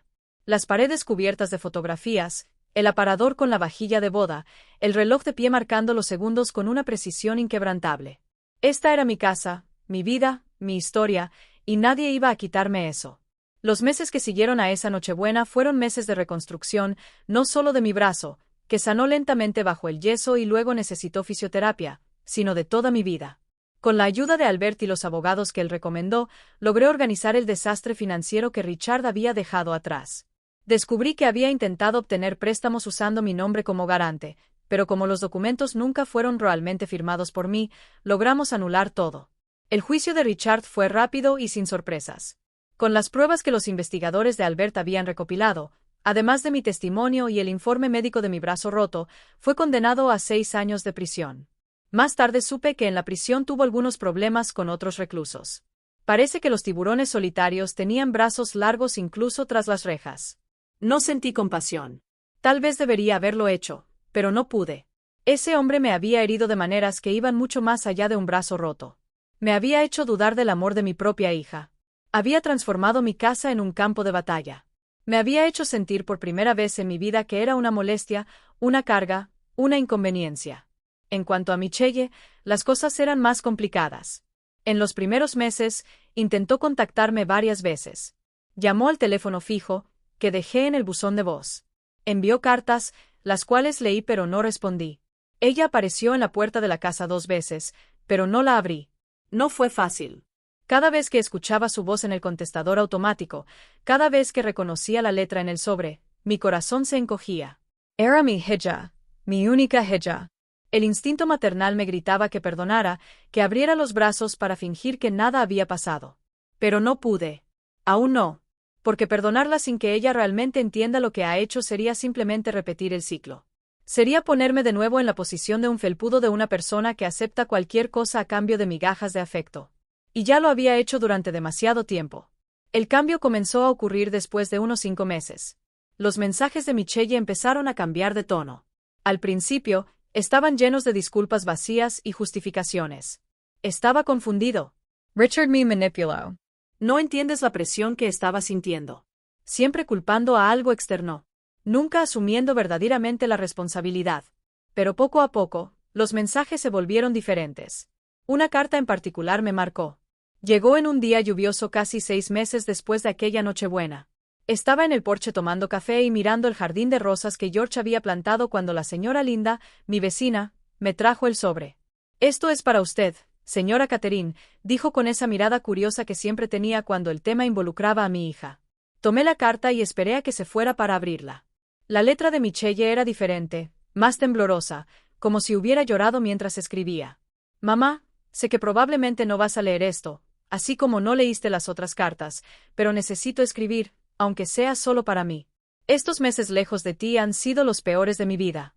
Las paredes cubiertas de fotografías, el aparador con la vajilla de boda, el reloj de pie marcando los segundos con una precisión inquebrantable. Esta era mi casa, mi vida, mi historia, y nadie iba a quitarme eso. Los meses que siguieron a esa Nochebuena fueron meses de reconstrucción, no solo de mi brazo, que sanó lentamente bajo el yeso y luego necesitó fisioterapia, sino de toda mi vida. Con la ayuda de Albert y los abogados que él recomendó, logré organizar el desastre financiero que Richard había dejado atrás. Descubrí que había intentado obtener préstamos usando mi nombre como garante, pero como los documentos nunca fueron realmente firmados por mí, logramos anular todo. El juicio de Richard fue rápido y sin sorpresas. Con las pruebas que los investigadores de Albert habían recopilado, además de mi testimonio y el informe médico de mi brazo roto, fue condenado a 6 años de prisión. Más tarde supe que en la prisión tuvo algunos problemas con otros reclusos. Parece que los tiburones solitarios tenían brazos largos incluso tras las rejas. No sentí compasión. Tal vez debería haberlo hecho, pero no pude. Ese hombre me había herido de maneras que iban mucho más allá de un brazo roto. Me había hecho dudar del amor de mi propia hija. Había transformado mi casa en un campo de batalla. Me había hecho sentir por primera vez en mi vida que era una molestia, una carga, una inconveniencia. En cuanto a Michelle, las cosas eran más complicadas. En los primeros meses, intentó contactarme varias veces. Llamó al teléfono fijo, que dejé en el buzón de voz. Envió cartas, las cuales leí pero no respondí. Ella apareció en la puerta de la casa 2 veces, pero no la abrí. No fue fácil. Cada vez que escuchaba su voz en el contestador automático, cada vez que reconocía la letra en el sobre, mi corazón se encogía. Era mi hija, mi única hija. El instinto maternal me gritaba que perdonara, que abriera los brazos para fingir que nada había pasado. Pero no pude. Aún no. Porque perdonarla sin que ella realmente entienda lo que ha hecho sería simplemente repetir el ciclo. Sería ponerme de nuevo en la posición de un felpudo de una persona que acepta cualquier cosa a cambio de migajas de afecto. Y ya lo había hecho durante demasiado tiempo. El cambio comenzó a ocurrir después de unos 5 meses. Los mensajes de Michelle empezaron a cambiar de tono. Al principio, estaban llenos de disculpas vacías y justificaciones. Estaba confundido. Richard me manipuló. No entiendes la presión que estaba sintiendo. Siempre culpando a algo externo. Nunca asumiendo verdaderamente la responsabilidad. Pero poco a poco, los mensajes se volvieron diferentes. Una carta en particular me marcó. Llegó en un día lluvioso casi 6 meses después de aquella Nochebuena. Estaba en el porche tomando café y mirando el jardín de rosas que George había plantado cuando la señora Linda, mi vecina, me trajo el sobre. Esto es para usted, señora Catherine, dijo con esa mirada curiosa que siempre tenía cuando el tema involucraba a mi hija. Tomé la carta y esperé a que se fuera para abrirla. La letra de Michelle era diferente, más temblorosa, como si hubiera llorado mientras escribía. Mamá, sé que probablemente no vas a leer esto, así como no leíste las otras cartas, pero necesito escribir, aunque sea solo para mí. Estos meses lejos de ti han sido los peores de mi vida.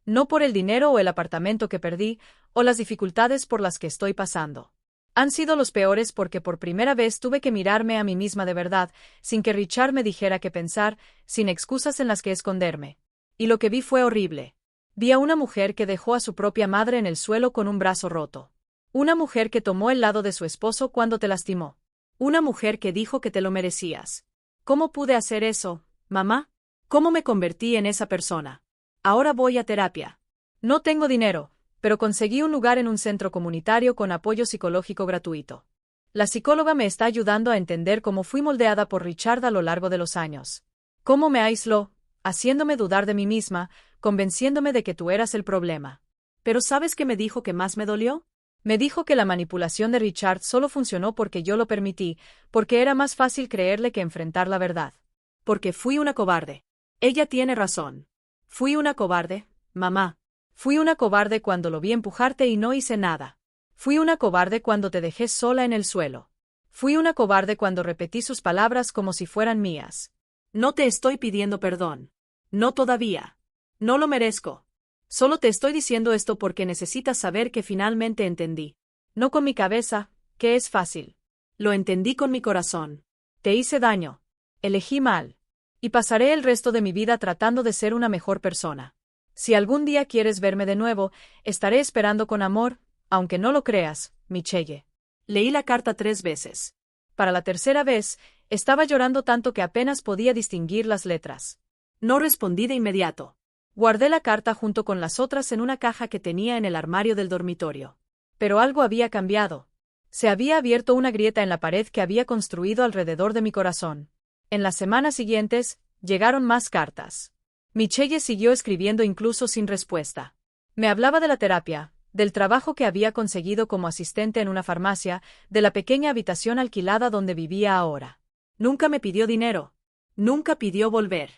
No por el dinero o el apartamento que perdí, o las dificultades por las que estoy pasando. Han sido los peores porque por primera vez tuve que mirarme a mí misma de verdad, sin que Richard me dijera qué pensar, sin excusas en las que esconderme. Y lo que vi fue horrible. Vi a una mujer que dejó a su propia madre en el suelo con un brazo roto. Una mujer que tomó el lado de su esposo cuando te lastimó. Una mujer que dijo que te lo merecías. ¿Cómo pude hacer eso, mamá? ¿Cómo me convertí en esa persona? Ahora voy a terapia. No tengo dinero, pero conseguí un lugar en un centro comunitario con apoyo psicológico gratuito. La psicóloga me está ayudando a entender cómo fui moldeada por Richard a lo largo de los años. Cómo me aisló, haciéndome dudar de mí misma, convenciéndome de que tú eras el problema. Pero ¿sabes qué me dijo que más me dolió? Me dijo que la manipulación de Richard solo funcionó porque yo lo permití, porque era más fácil creerle que enfrentar la verdad. Porque fui una cobarde. Ella tiene razón. Fui una cobarde, mamá. Fui una cobarde cuando lo vi empujarte y no hice nada. Fui una cobarde cuando te dejé sola en el suelo. Fui una cobarde cuando repetí sus palabras como si fueran mías. No te estoy pidiendo perdón. No todavía. No lo merezco. Solo te estoy diciendo esto porque necesitas saber que finalmente entendí. No con mi cabeza, que es fácil. Lo entendí con mi corazón. Te hice daño. Elegí mal. Y pasaré el resto de mi vida tratando de ser una mejor persona. Si algún día quieres verme de nuevo, estaré esperando con amor, aunque no lo creas, Michelle. Leí la carta 3 veces. Para la tercera vez, estaba llorando tanto que apenas podía distinguir las letras. No respondí de inmediato. Guardé la carta junto con las otras en una caja que tenía en el armario del dormitorio. Pero algo había cambiado. Se había abierto una grieta en la pared que había construido alrededor de mi corazón. En las semanas siguientes, llegaron más cartas. Michelle siguió escribiendo incluso sin respuesta. Me hablaba de la terapia, del trabajo que había conseguido como asistente en una farmacia, de la pequeña habitación alquilada donde vivía ahora. Nunca me pidió dinero. Nunca pidió volver.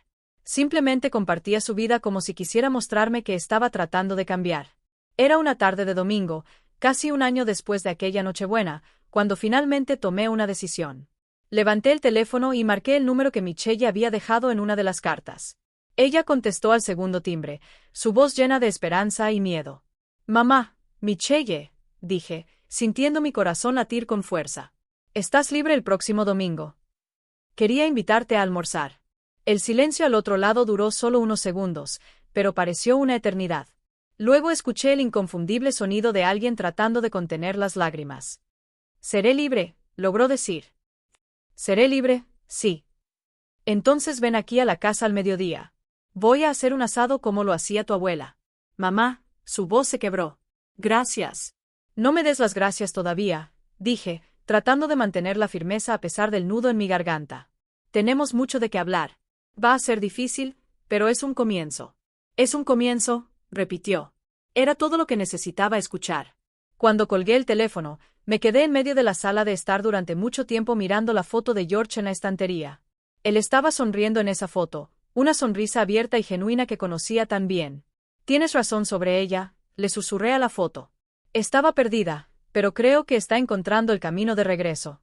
Simplemente compartía su vida como si quisiera mostrarme que estaba tratando de cambiar. Era una tarde de domingo, casi un año después de aquella Nochebuena, cuando finalmente tomé una decisión. Levanté el teléfono y marqué el número que Michelle había dejado en una de las cartas. Ella contestó al segundo timbre, su voz llena de esperanza y miedo. Mamá, Michelle, dije, sintiendo mi corazón latir con fuerza. ¿Estás libre el próximo domingo? Quería invitarte a almorzar. El silencio al otro lado duró solo unos segundos, pero pareció una eternidad. Luego escuché el inconfundible sonido de alguien tratando de contener las lágrimas. «Seré libre», logró decir. «Seré libre, sí. Entonces ven aquí a la casa al mediodía. Voy a hacer un asado como lo hacía tu abuela». «Mamá», su voz se quebró. «Gracias». «No me des las gracias todavía», dije, tratando de mantener la firmeza a pesar del nudo en mi garganta. «Tenemos mucho de qué hablar. Va a ser difícil, pero es un comienzo». «Es un comienzo», repitió. Era todo lo que necesitaba escuchar. Cuando colgué el teléfono, me quedé en medio de la sala de estar durante mucho tiempo mirando la foto de George en la estantería. Él estaba sonriendo en esa foto, una sonrisa abierta y genuina que conocía tan bien. «Tienes razón sobre ella», le susurré a la foto. Estaba perdida, pero creo que está encontrando el camino de regreso.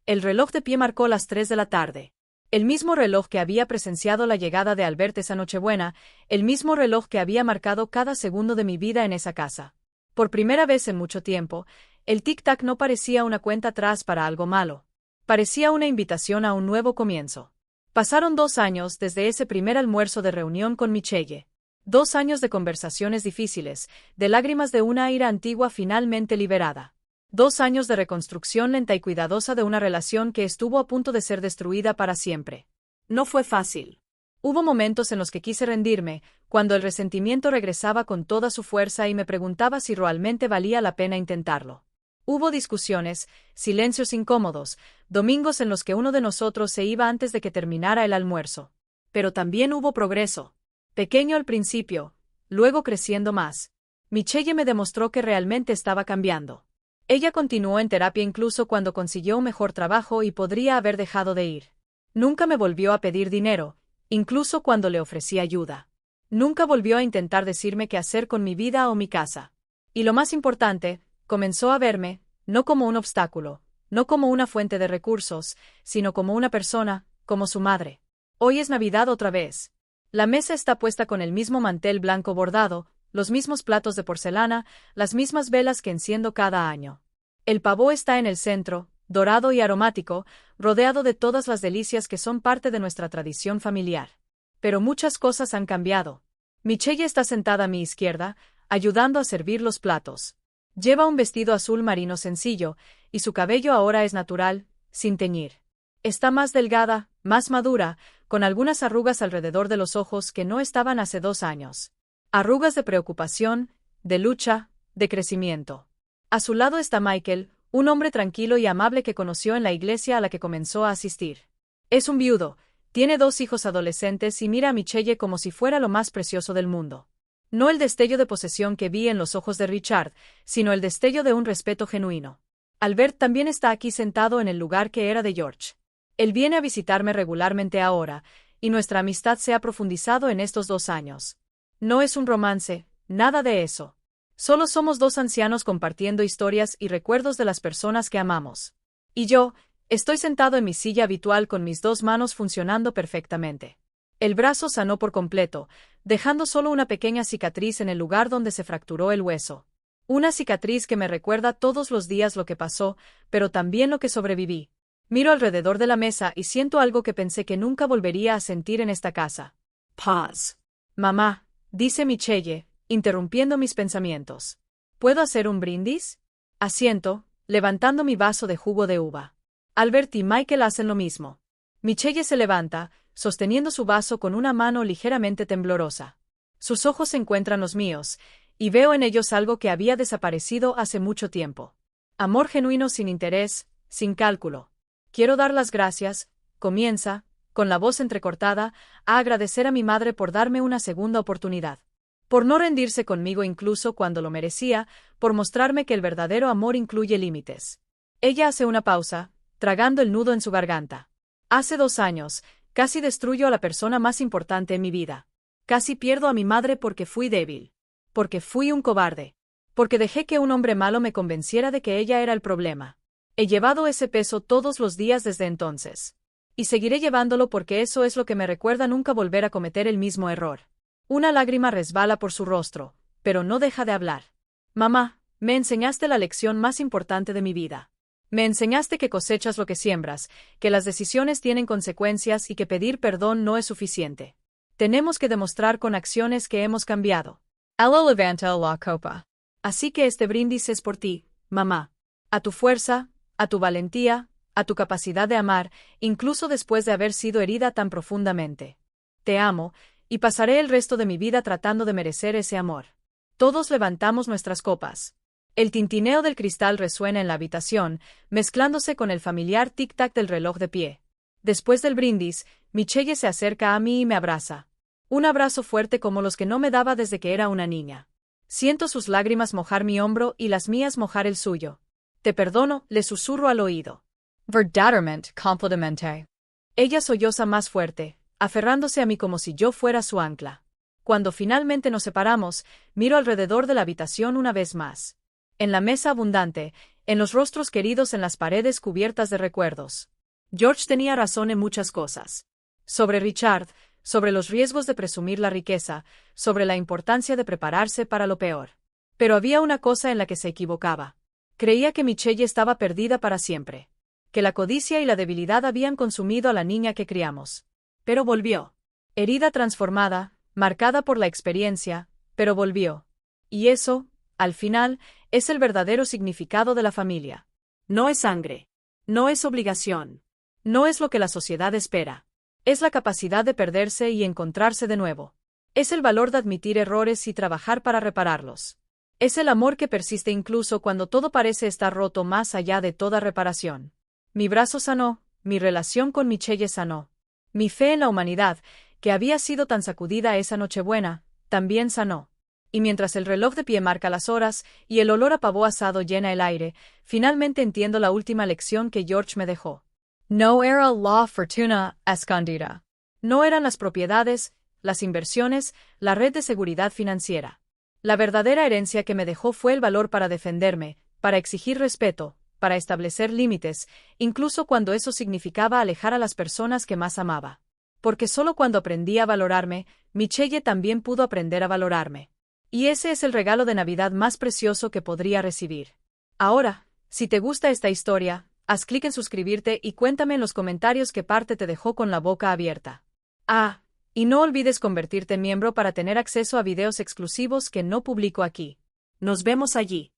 El reloj de pie marcó las 3 de la tarde. El mismo reloj que había presenciado la llegada de Albert esa Nochebuena, el mismo reloj que había marcado cada segundo de mi vida en esa casa. Por primera vez en mucho tiempo, el tic-tac no parecía una cuenta atrás para algo malo. Parecía una invitación a un nuevo comienzo. Pasaron 2 años desde ese primer almuerzo de reunión con Michelle. 2 años de conversaciones difíciles, de lágrimas de una ira antigua finalmente liberada. 2 años de reconstrucción lenta y cuidadosa de una relación que estuvo a punto de ser destruida para siempre. No fue fácil. Hubo momentos en los que quise rendirme, cuando el resentimiento regresaba con toda su fuerza y me preguntaba si realmente valía la pena intentarlo. Hubo discusiones, silencios incómodos, domingos en los que uno de nosotros se iba antes de que terminara el almuerzo. Pero también hubo progreso. Pequeño al principio, luego creciendo más. Michelle me demostró que realmente estaba cambiando. Ella continuó en terapia incluso cuando consiguió un mejor trabajo y podría haber dejado de ir. Nunca me volvió a pedir dinero, incluso cuando le ofrecí ayuda. Nunca volvió a intentar decirme qué hacer con mi vida o mi casa. Y lo más importante, comenzó a verme, no como un obstáculo, no como una fuente de recursos, sino como una persona, como su madre. Hoy es Navidad otra vez. La mesa está puesta con el mismo mantel blanco bordado, los mismos platos de porcelana, las mismas velas que enciendo cada año. El pavó está en el centro, dorado y aromático, rodeado de todas las delicias que son parte de nuestra tradición familiar. Pero muchas cosas han cambiado. Michelle está sentada a mi izquierda, ayudando a servir los platos. Lleva un vestido azul marino sencillo, y su cabello ahora es natural, sin teñir. Está más delgada, más madura, con algunas arrugas alrededor de los ojos que no estaban hace 2 años. Arrugas de preocupación, de lucha, de crecimiento. A su lado está Michael, un hombre tranquilo y amable que conoció en la iglesia a la que comenzó a asistir. Es un viudo, tiene 2 hijos adolescentes y mira a Michelle como si fuera lo más precioso del mundo. No el destello de posesión que vi en los ojos de Richard, sino el destello de un respeto genuino. Albert también está aquí sentado en el lugar que era de George. Él viene a visitarme regularmente ahora, y nuestra amistad se ha profundizado en estos 2 años. No es un romance, nada de eso. Solo somos 2 ancianos compartiendo historias y recuerdos de las personas que amamos. Y yo, estoy sentado en mi silla habitual con mis 2 manos funcionando perfectamente. El brazo sanó por completo, dejando solo una pequeña cicatriz en el lugar donde se fracturó el hueso. Una cicatriz que me recuerda todos los días lo que pasó, pero también lo que sobreviví. Miro alrededor de la mesa y siento algo que pensé que nunca volvería a sentir en esta casa. Paz. Mamá, dice Michelle, interrumpiendo mis pensamientos. ¿Puedo hacer un brindis? Asiento, levantando mi vaso de jugo de uva. Albert y Michael hacen lo mismo. Michelle se levanta, sosteniendo su vaso con una mano ligeramente temblorosa. Sus ojos encuentran los míos, y veo en ellos algo que había desaparecido hace mucho tiempo. Amor genuino sin interés, sin cálculo. Quiero dar las gracias, comienza, con la voz entrecortada, a agradecer a mi madre por darme una segunda oportunidad. Por no rendirse conmigo incluso cuando lo merecía, por mostrarme que el verdadero amor incluye límites. Ella hace una pausa, tragando el nudo en su garganta. Hace 2 años, casi destruyo a la persona más importante en mi vida. Casi pierdo a mi madre porque fui débil. Porque fui un cobarde. Porque dejé que un hombre malo me convenciera de que ella era el problema. He llevado ese peso todos los días desde entonces. Y seguiré llevándolo porque eso es lo que me recuerda nunca volver a cometer el mismo error. Una lágrima resbala por su rostro, pero no deja de hablar. Mamá, me enseñaste la lección más importante de mi vida. Me enseñaste que cosechas lo que siembras, que las decisiones tienen consecuencias y que pedir perdón no es suficiente. Tenemos que demostrar con acciones que hemos cambiado. Ella levanta la copa. Así que este brindis es por ti, mamá. A tu fuerza, a tu valentía, a tu capacidad de amar, incluso después de haber sido herida tan profundamente. Te amo, y pasaré el resto de mi vida tratando de merecer ese amor. Todos levantamos nuestras copas. El tintineo del cristal resuena en la habitación, mezclándose con el familiar tic-tac del reloj de pie. Después del brindis, Michelle se acerca a mí y me abraza. Un abrazo fuerte como los que no me daba desde que era una niña. Siento sus lágrimas mojar mi hombro y las mías mojar el suyo. Te perdono, le susurro al oído. Verdaderamente, completamente. Ella solloza más fuerte, aferrándose a mí como si yo fuera su ancla. Cuando finalmente nos separamos, miro alrededor de la habitación una vez más. En la mesa abundante, en los rostros queridos en las paredes cubiertas de recuerdos. George tenía razón en muchas cosas. Sobre Richard, sobre los riesgos de presumir la riqueza, sobre la importancia de prepararse para lo peor. Pero había una cosa en la que se equivocaba. Creía que Michelle estaba perdida para siempre. Que la codicia y la debilidad habían consumido a la niña que criamos. Pero volvió. Herida transformada, marcada por la experiencia, pero volvió. Y eso, al final, es el verdadero significado de la familia. No es sangre. No es obligación. No es lo que la sociedad espera. Es la capacidad de perderse y encontrarse de nuevo. Es el valor de admitir errores y trabajar para repararlos. Es el amor que persiste incluso cuando todo parece estar roto más allá de toda reparación. Mi brazo sanó, mi relación con Michelle sanó. Mi fe en la humanidad, que había sido tan sacudida esa Nochebuena, también sanó. Y mientras el reloj de pie marca las horas y el olor a pavo asado llena el aire, finalmente entiendo la última lección que George me dejó. No era la fortuna escondida. No eran las propiedades, las inversiones, la red de seguridad financiera. La verdadera herencia que me dejó fue el valor para defenderme, para exigir respeto, para establecer límites, incluso cuando eso significaba alejar a las personas que más amaba. Porque solo cuando aprendí a valorarme, Michelle también pudo aprender a valorarme. Y ese es el regalo de Navidad más precioso que podría recibir. Ahora, si te gusta esta historia, haz clic en suscribirte y cuéntame en los comentarios qué parte te dejó con la boca abierta. Ah, y no olvides convertirte en miembro para tener acceso a videos exclusivos que no publico aquí. Nos vemos allí.